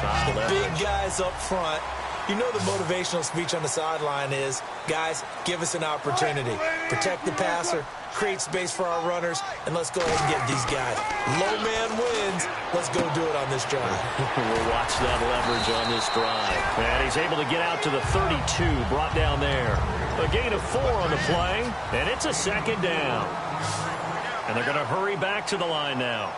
Big guys up front. You know the motivational speech on the sideline is, guys, give us an opportunity. Protect the passer, create space for our runners, and let's go ahead and get these guys. Low man wins. Let's go do it on this drive. We'll watch that leverage on this drive. And he's able to get out to the 32, brought down there. A gain of 4 on the play, and it's a 2nd down. And they're going to hurry back to the line now.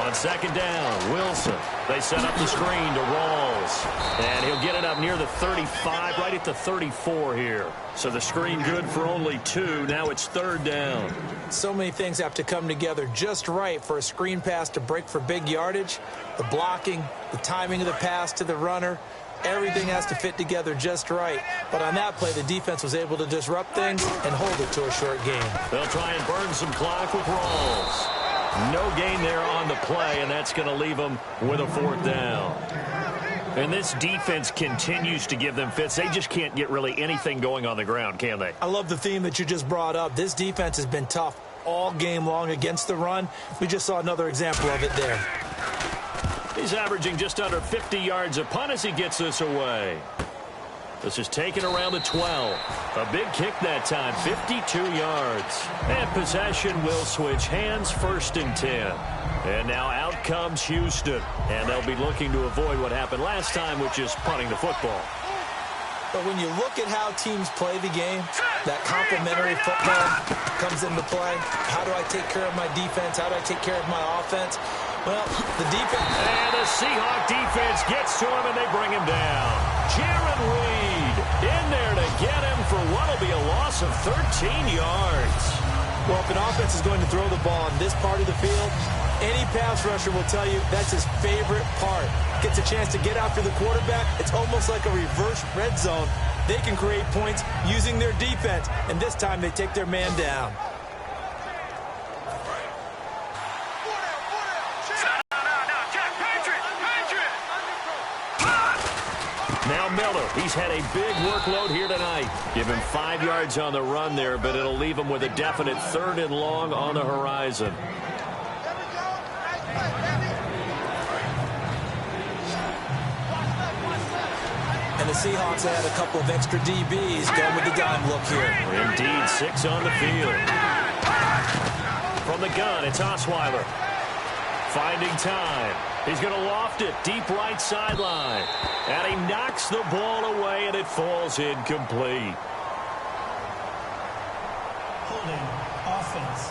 On 2nd down, Wilson. They set up the screen to Rawls. And he'll get it up near the 35, right at the 34 here. So the screen good for only 2. Now it's 3rd down. So many things have to come together just right for a screen pass to break for big yardage. The blocking, the timing of the pass to the runner. Everything has to fit together just right. But on that play, the defense was able to disrupt things and hold it to a short game. They'll try and burn some clock with Rawls. No gain there on the play, and that's going to leave them with a 4th down. And this defense continues to give them fits. They just can't get really anything going on the ground, can they? I love the theme that you just brought up. This defense has been tough all game long against the run. We just saw another example of it there. He's averaging just under 50 yards a punt as he gets this away. This is taken around the 12. A big kick that time, 52 yards. And possession will switch hands, 1st and 10. And now out comes Houston. And they'll be looking to avoid what happened last time, which is punting the football. But when you look at how teams play the game, that complementary football comes into play. How do I take care of my defense? How do I take care of my offense? Well, the defense... And the Seahawks defense gets to him, and they bring him down. Jaron Reed in there to get him for what will be a loss of 13 yards. Well, if an offense is going to throw the ball on this part of the field, any pass rusher will tell you that's his favorite part. Gets a chance to get after the quarterback. It's almost like a reverse red zone. They can create points using their defense, and this time they take their man down. Now Miller, he's had a big workload here tonight. Give him 5 yards on the run there, but it'll leave him with a definite 3rd and long on the horizon. And the Seahawks had a couple of extra DBs going with the dime look here. Indeed, 6 on the field. From the gun, it's Osweiler. Finding time. He's going to loft it deep right sideline. And he knocks the ball away, and it falls incomplete. Holding offense.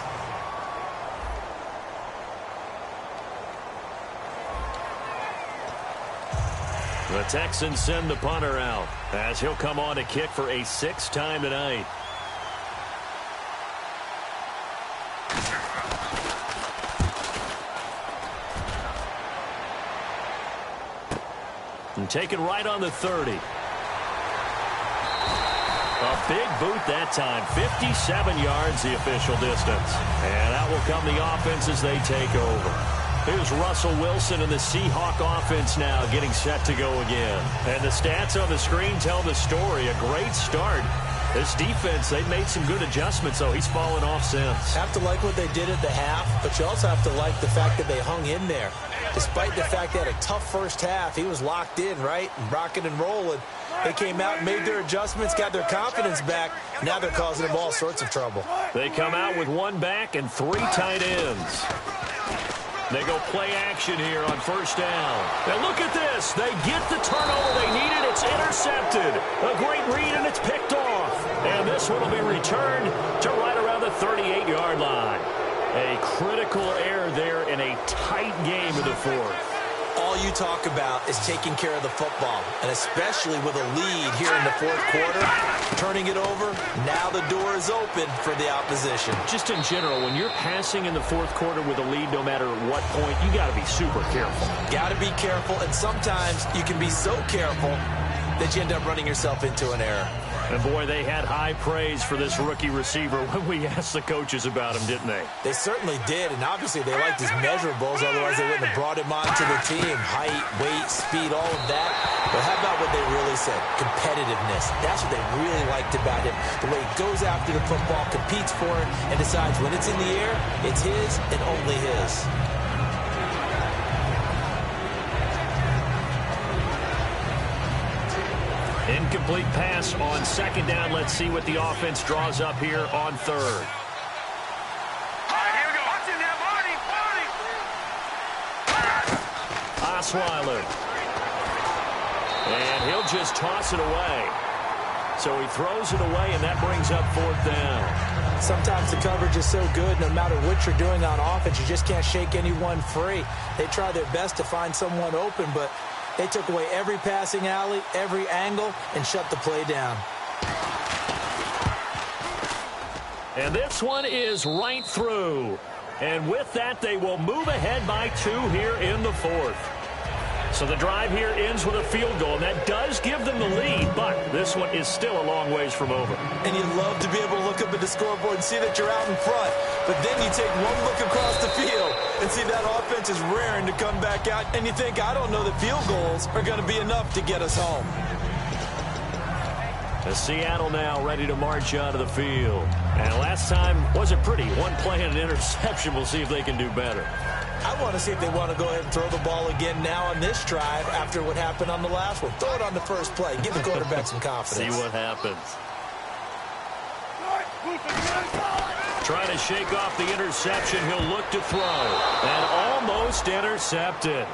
The Texans send the punter out as he'll come on to kick for a 6th time tonight. And taken right on the 30. A big boot that time. 57 yards the official distance. And out will come the offense as they take over. Here's Russell Wilson and the Seahawk offense now getting set to go again. And the stats on the screen tell the story. A great start. This defense, they made some good adjustments, though. He's fallen off since. Have to like what they did at the half, but you also have to like the fact that they hung in there. Despite the fact they had a tough first half, he was locked in, right? Rocking and rolling. They came out and made their adjustments, got their confidence back. Now they're causing them all sorts of trouble. They come out with one back and three tight ends. They go play action here on first down. And look at this. They get the turnover they needed. It's intercepted. A great read, and it's picked off. And this one will be returned to right around the 38-yard line. A critical error there in a tight game of the fourth. All you talk about is taking care of the football, and especially with a lead here in the fourth quarter, turning it over, now the door is open for the opposition. Just in general, when you're passing in the fourth quarter with a lead, no matter what point, you got to be super careful. Got to be careful, and sometimes you can be so careful that you end up running yourself into an error. And, boy, they had high praise for this rookie receiver when we asked the coaches about him, didn't they? They certainly did, and obviously they liked his measurables, otherwise they wouldn't have brought him onto the team. Height, weight, speed, all of that. But how about what they really said? Competitiveness. That's what they really liked about him. The way he goes after the football, competes for it, and decides when it's in the air, it's his and only his. Incomplete pass on second down. Let's see what the offense draws up here on third. All right, here we go. Watch it now, Marty. Osweiler. And he'll just toss it away. So he throws it away, and that brings up fourth down. Sometimes the coverage is so good, no matter what you're doing on offense, you just can't shake anyone free. They try their best to find someone open, but they took away every passing alley, every angle, and shut the play down. And this one is right through. And with that, they will move ahead by 2 here in the fourth. So the drive here ends with a field goal, and that does give them the lead, but this one is still a long ways from over. And you love to be able to look up at the scoreboard and see that you're out in front, but then you take one look across the field and see that offense is raring to come back out, and you think, I don't know that field goals are going to be enough to get us home. As Seattle now ready to march out of the field. And last time wasn't pretty. One play and an interception. We'll see if they can do better. I want to see if they want to go ahead and throw the ball again now on this drive after what happened on the last one. Throw it on the first play. Give the quarterback some confidence. See what happens. Trying to shake off the interception. He'll look to throw. And almost intercepted.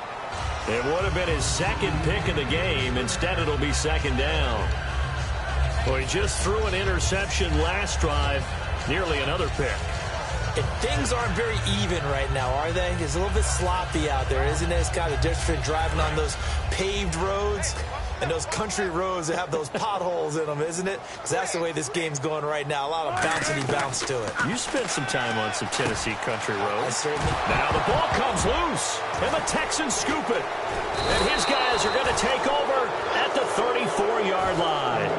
It would have been his second pick of the game. Instead, it'll be second down. Well, he just threw an interception last drive. Nearly another pick. And things aren't very even right now, are they? It's a little bit sloppy out there, isn't it? It's kind of different driving on those paved roads and those country roads that have those potholes in them, isn't it? Because that's the way this game's going right now. A lot of bouncy-bounce to it. You spent some time on some Tennessee country roads. I certainly. Now the ball comes loose, and the Texans scoop it. And his guys are going to take over at the 34-yard line.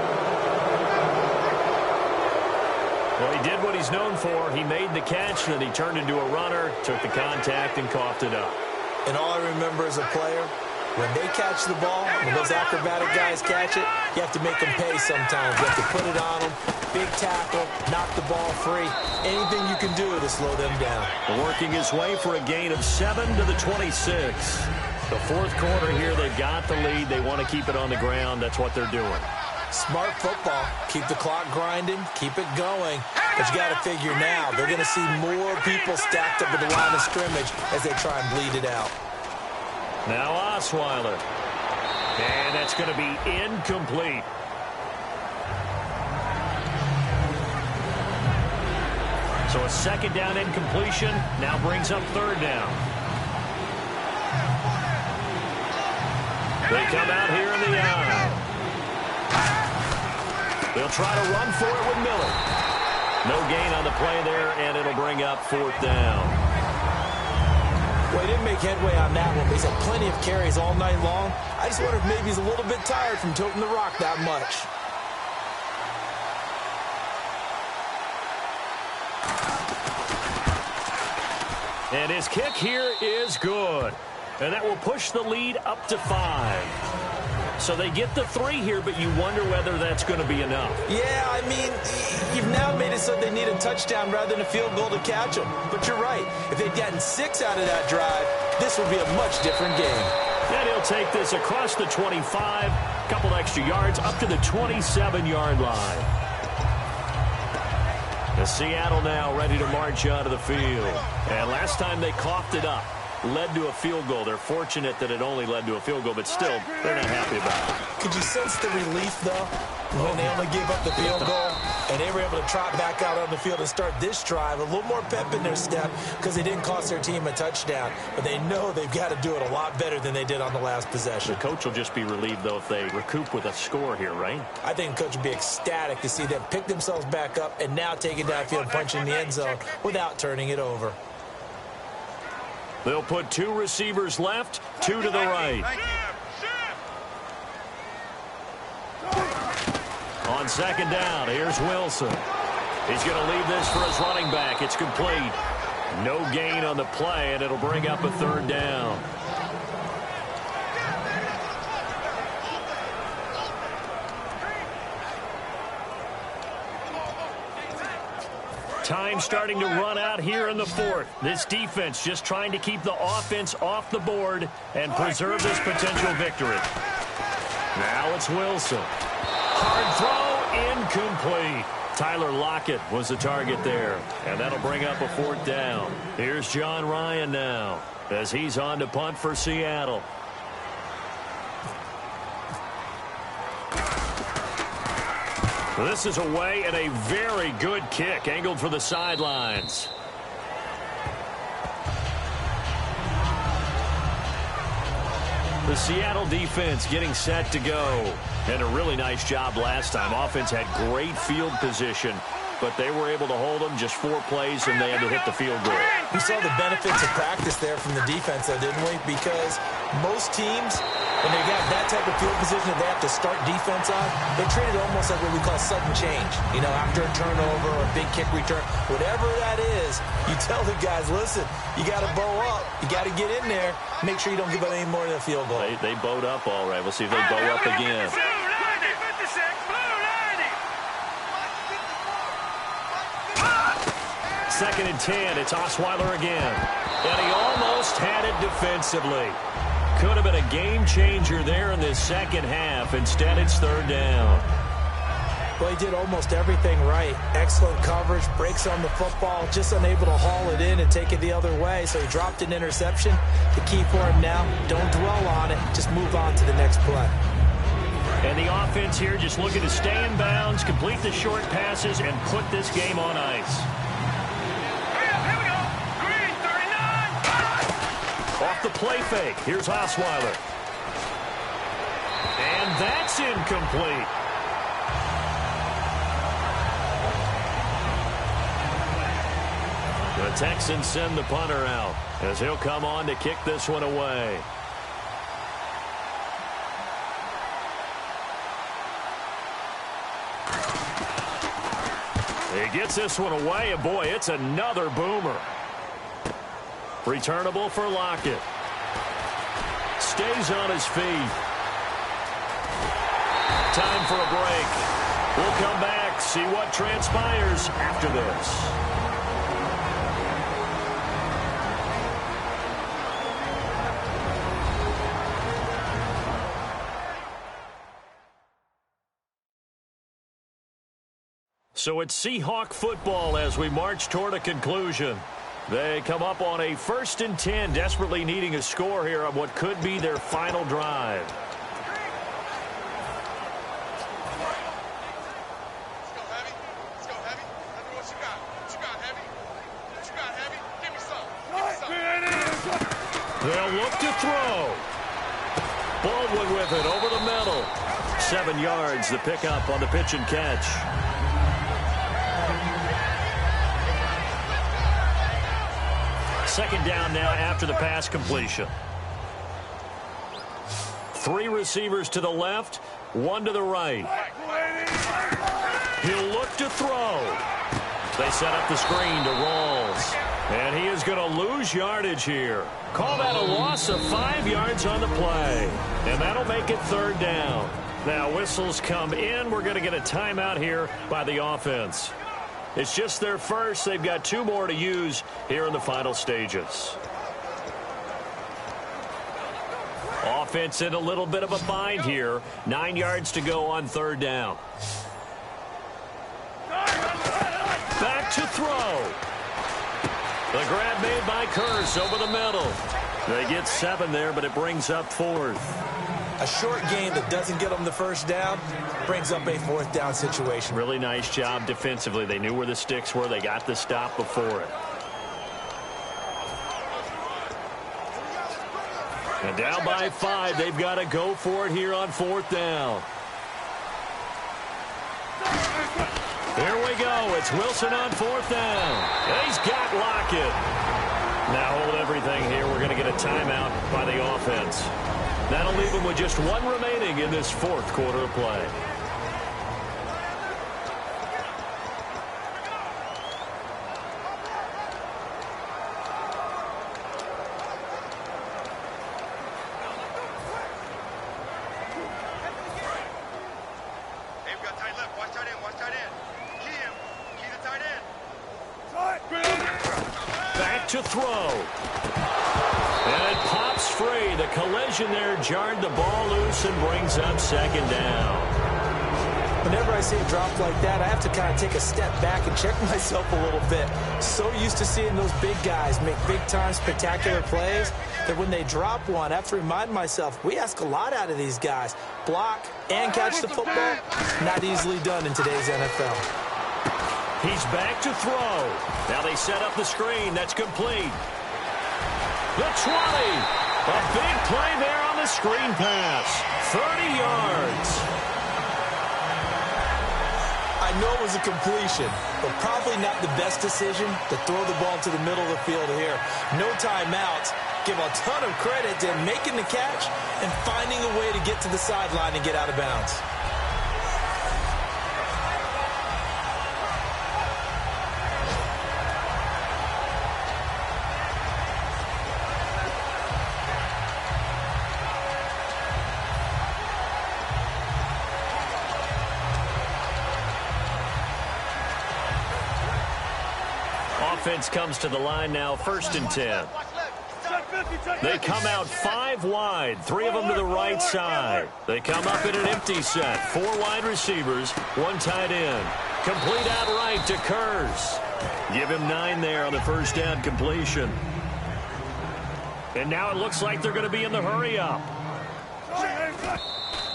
Well, he did what he's known for. He made the catch, then he turned into a runner, took the contact, and coughed it up. And all I remember as a player, when they catch the ball, when those acrobatic guys catch it, you have to make them pay sometimes. You have to put it on them, big tackle, knock the ball free. Anything you can do to slow them down. Working his way for a gain of 7 to the 26. The fourth quarter here, they've got the lead. They want to keep it on the ground. That's what they're doing. Smart football. Keep the clock grinding. Keep it going. But you got to figure now, they're going to see more people stacked up at the line of scrimmage as they try and bleed it out. Now Osweiler. And that's going to be incomplete. So a second down incompletion now brings up third down. They come out here in the eye. They'll try to run for it with Miller. No gain on the play there, and it'll bring up fourth down. Well, he didn't make headway on that one, but he's had plenty of carries all night long. I just wonder if maybe he's a little bit tired from toting the rock that much. And his kick here is good. And that will push the lead up to 5. So they get the 3 here, but you wonder whether that's going to be enough. Yeah, I mean, you've now made it so they need a touchdown rather than a field goal to catch them. But you're right. If they'd gotten 6 out of that drive, this would be a much different game. And he'll take this across the 25, a couple extra yards, up to the 27-yard line. The Seattle now ready to march onto the field. And last time they coughed it up, led to a field goal. They're fortunate that it only led to a field goal, but still, they're not happy about it. Could you sense the relief, though, when they only gave up the field goal and they were able to trot back out on the field and start this drive? A little more pep in their step because they didn't cost their team a touchdown, but they know they've got to do it a lot better than they did on the last possession. The coach will just be relieved, though, if they recoup with a score here, right? I think the coach would be ecstatic to see them pick themselves back up and now take it downfield, punch in the end zone without turning it over. They'll put 2 receivers left, 2 to the right. On second down, here's Wilson. He's going to leave this for his running back. It's complete. No gain on the play, and it'll bring up a 3rd down. Time starting to run out here in the 4th. This defense just trying to keep the offense off the board and preserve this potential victory. Now it's Wilson. Hard throw, incomplete. Tyler Lockett was the target there, and that'll bring up a 4th down. Here's John Ryan now as he's on to punt for Seattle. This is away and a very good kick angled for the sidelines. The Seattle defense getting set to go. And a really nice job last time. Offense had great field position, but they were able to hold them just 4 plays, and they had to hit the field goal. We saw the benefits of practice there from the defense, though, didn't we? Because most teams, when they got that type of field position that they have to start defense on, they treat it almost like what we call sudden change. You know, after a turnover or a big kick return, whatever that is, you tell the guys, listen, you got to bow up. You got to get in there. Make sure you don't give up any more than a field goal. They bowed up all right. We'll see if they bow up again. Second and 10. It's Osweiler again. And he almost had it defensively. Could have been a game changer there in this second half. Instead, it's 3rd down. Well, he did almost everything right. Excellent coverage, breaks on the football, just unable to haul it in and take it the other way. So he dropped an interception. The key for him now, don't dwell on it. Just move on to the next play. And the offense here just looking to stay in bounds, complete the short passes, and put this game on ice. Off the play fake. Here's Osweiler. And that's incomplete. The Texans send the punter out as he'll come on to kick this one away. He gets this one away, and boy, it's another boomer. Returnable for Lockett. Stays on his feet. Time for a break. We'll come back, see what transpires after this. So it's Seahawk football as we march toward a conclusion. They come up on a 1st and 10, desperately needing a score here on what could be their final drive. Let's go, Heavy. Let's go, Heavy. Let me what you got. What you got, Heavy? What you got, Heavy? Give me some. Give me some. They'll look to throw. Baldwin with it over the middle. 7 yards, the pickup on the pitch and catch. Second down now after the pass completion. 3 receivers to the left, 1 to the right. He'll look to throw. They set up the screen to Rawls. And he is going to lose yardage here. Call that a loss of 5 yards on the play. And that'll make it 3rd down. Now whistles come in. We're going to get a timeout here by the offense. It's just their first. They've got 2 more to use here in the final stages. Offense in a little bit of a bind here. 9 yards to go on 3rd down. Back to throw. The grab made by Kearse over the middle. They get 7 there, but it brings up 4th. A short game that doesn't get them the 1st down brings up a 4th down situation. Really nice job defensively. They knew where the sticks were. They got the stop before it. And down by 5. They've got to go for it here on 4th down. Here we go. It's Wilson on 4th down. And he's got Lockett. Now hold everything here. We're going to get a timeout by the offense. That'll leave them with just 1 remaining in this 4th quarter of play. To throw. And it pops free. The collision there jarred the ball loose and brings up 2nd down. Whenever I see a drop like that, I have to kind of take a step back and check myself a little bit. So used to seeing those big guys make big-time spectacular plays that when they drop one, I have to remind myself, we ask a lot out of these guys. Block and catch the football, not easily done in today's NFL. He's back to throw. Now they set up the screen. That's complete. The 20. A big play there on the screen pass. 30 yards. I know it was a completion, but probably not the best decision to throw the ball to the middle of the field here. No timeouts. Give a ton of credit to making the catch and finding a way to get to the sideline and get out of bounds. Offense comes to the line now, 1st and 10. They come out 5 wide, 3 of them to the right side. They come up in an empty set, 4 wide receivers, 1 tight end. Complete out right to Kearse. Give him 9 there on the 1st down completion. And now it looks like they're going to be in the hurry-up.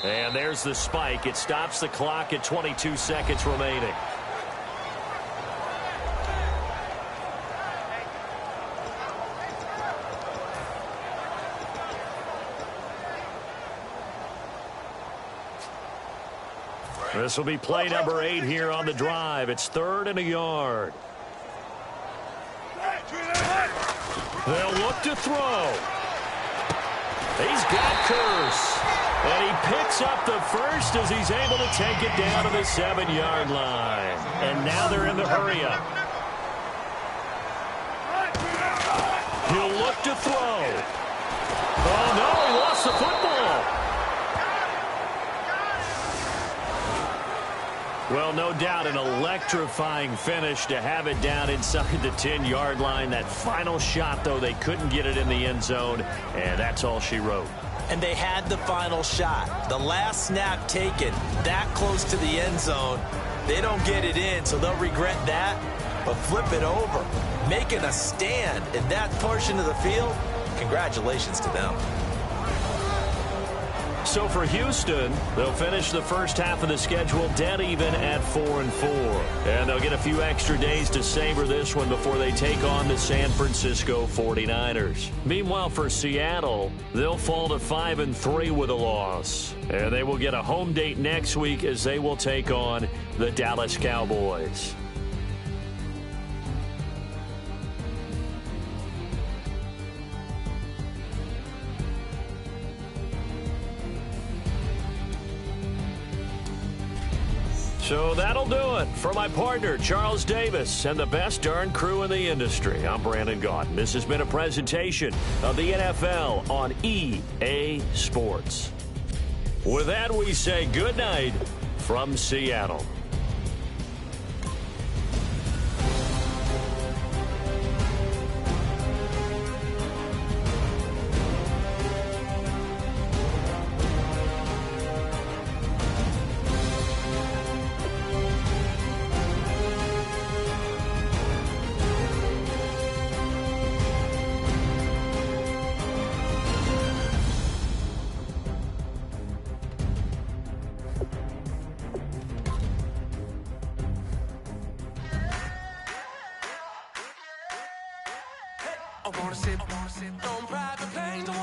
And there's the spike. It stops the clock at 22 seconds remaining. This will be play number 8 here on the drive. It's 3rd and a yard. They'll look to throw. He's got Kearse. And he picks up the first as he's able to take it down to the 7-yard line. And now they're in the hurry-up. He'll look to throw. Oh, no, he lost the football. Well, no doubt an electrifying finish to have it down inside the 10-yard line. That final shot, though, they couldn't get it in the end zone, and that's all she wrote. And they had the final shot. The last snap taken that close to the end zone. They don't get it in, so they'll regret that, but flip it over. Making a stand in that portion of the field, congratulations to them. So for Houston, they'll finish the first half of the schedule dead even at 4-4. And they'll get a few extra days to savor this one before they take on the San Francisco 49ers. Meanwhile, for Seattle, they'll fall to 5-3 with a loss. And they will get a home date next week as they will take on the Dallas Cowboys. So that'll do it. For my partner, Charles Davis, and the best darn crew in the industry, I'm Brandon Gaudin. This has been a presentation of the NFL on EA Sports. With that, we say good night from Seattle. I wanna sit on private planes.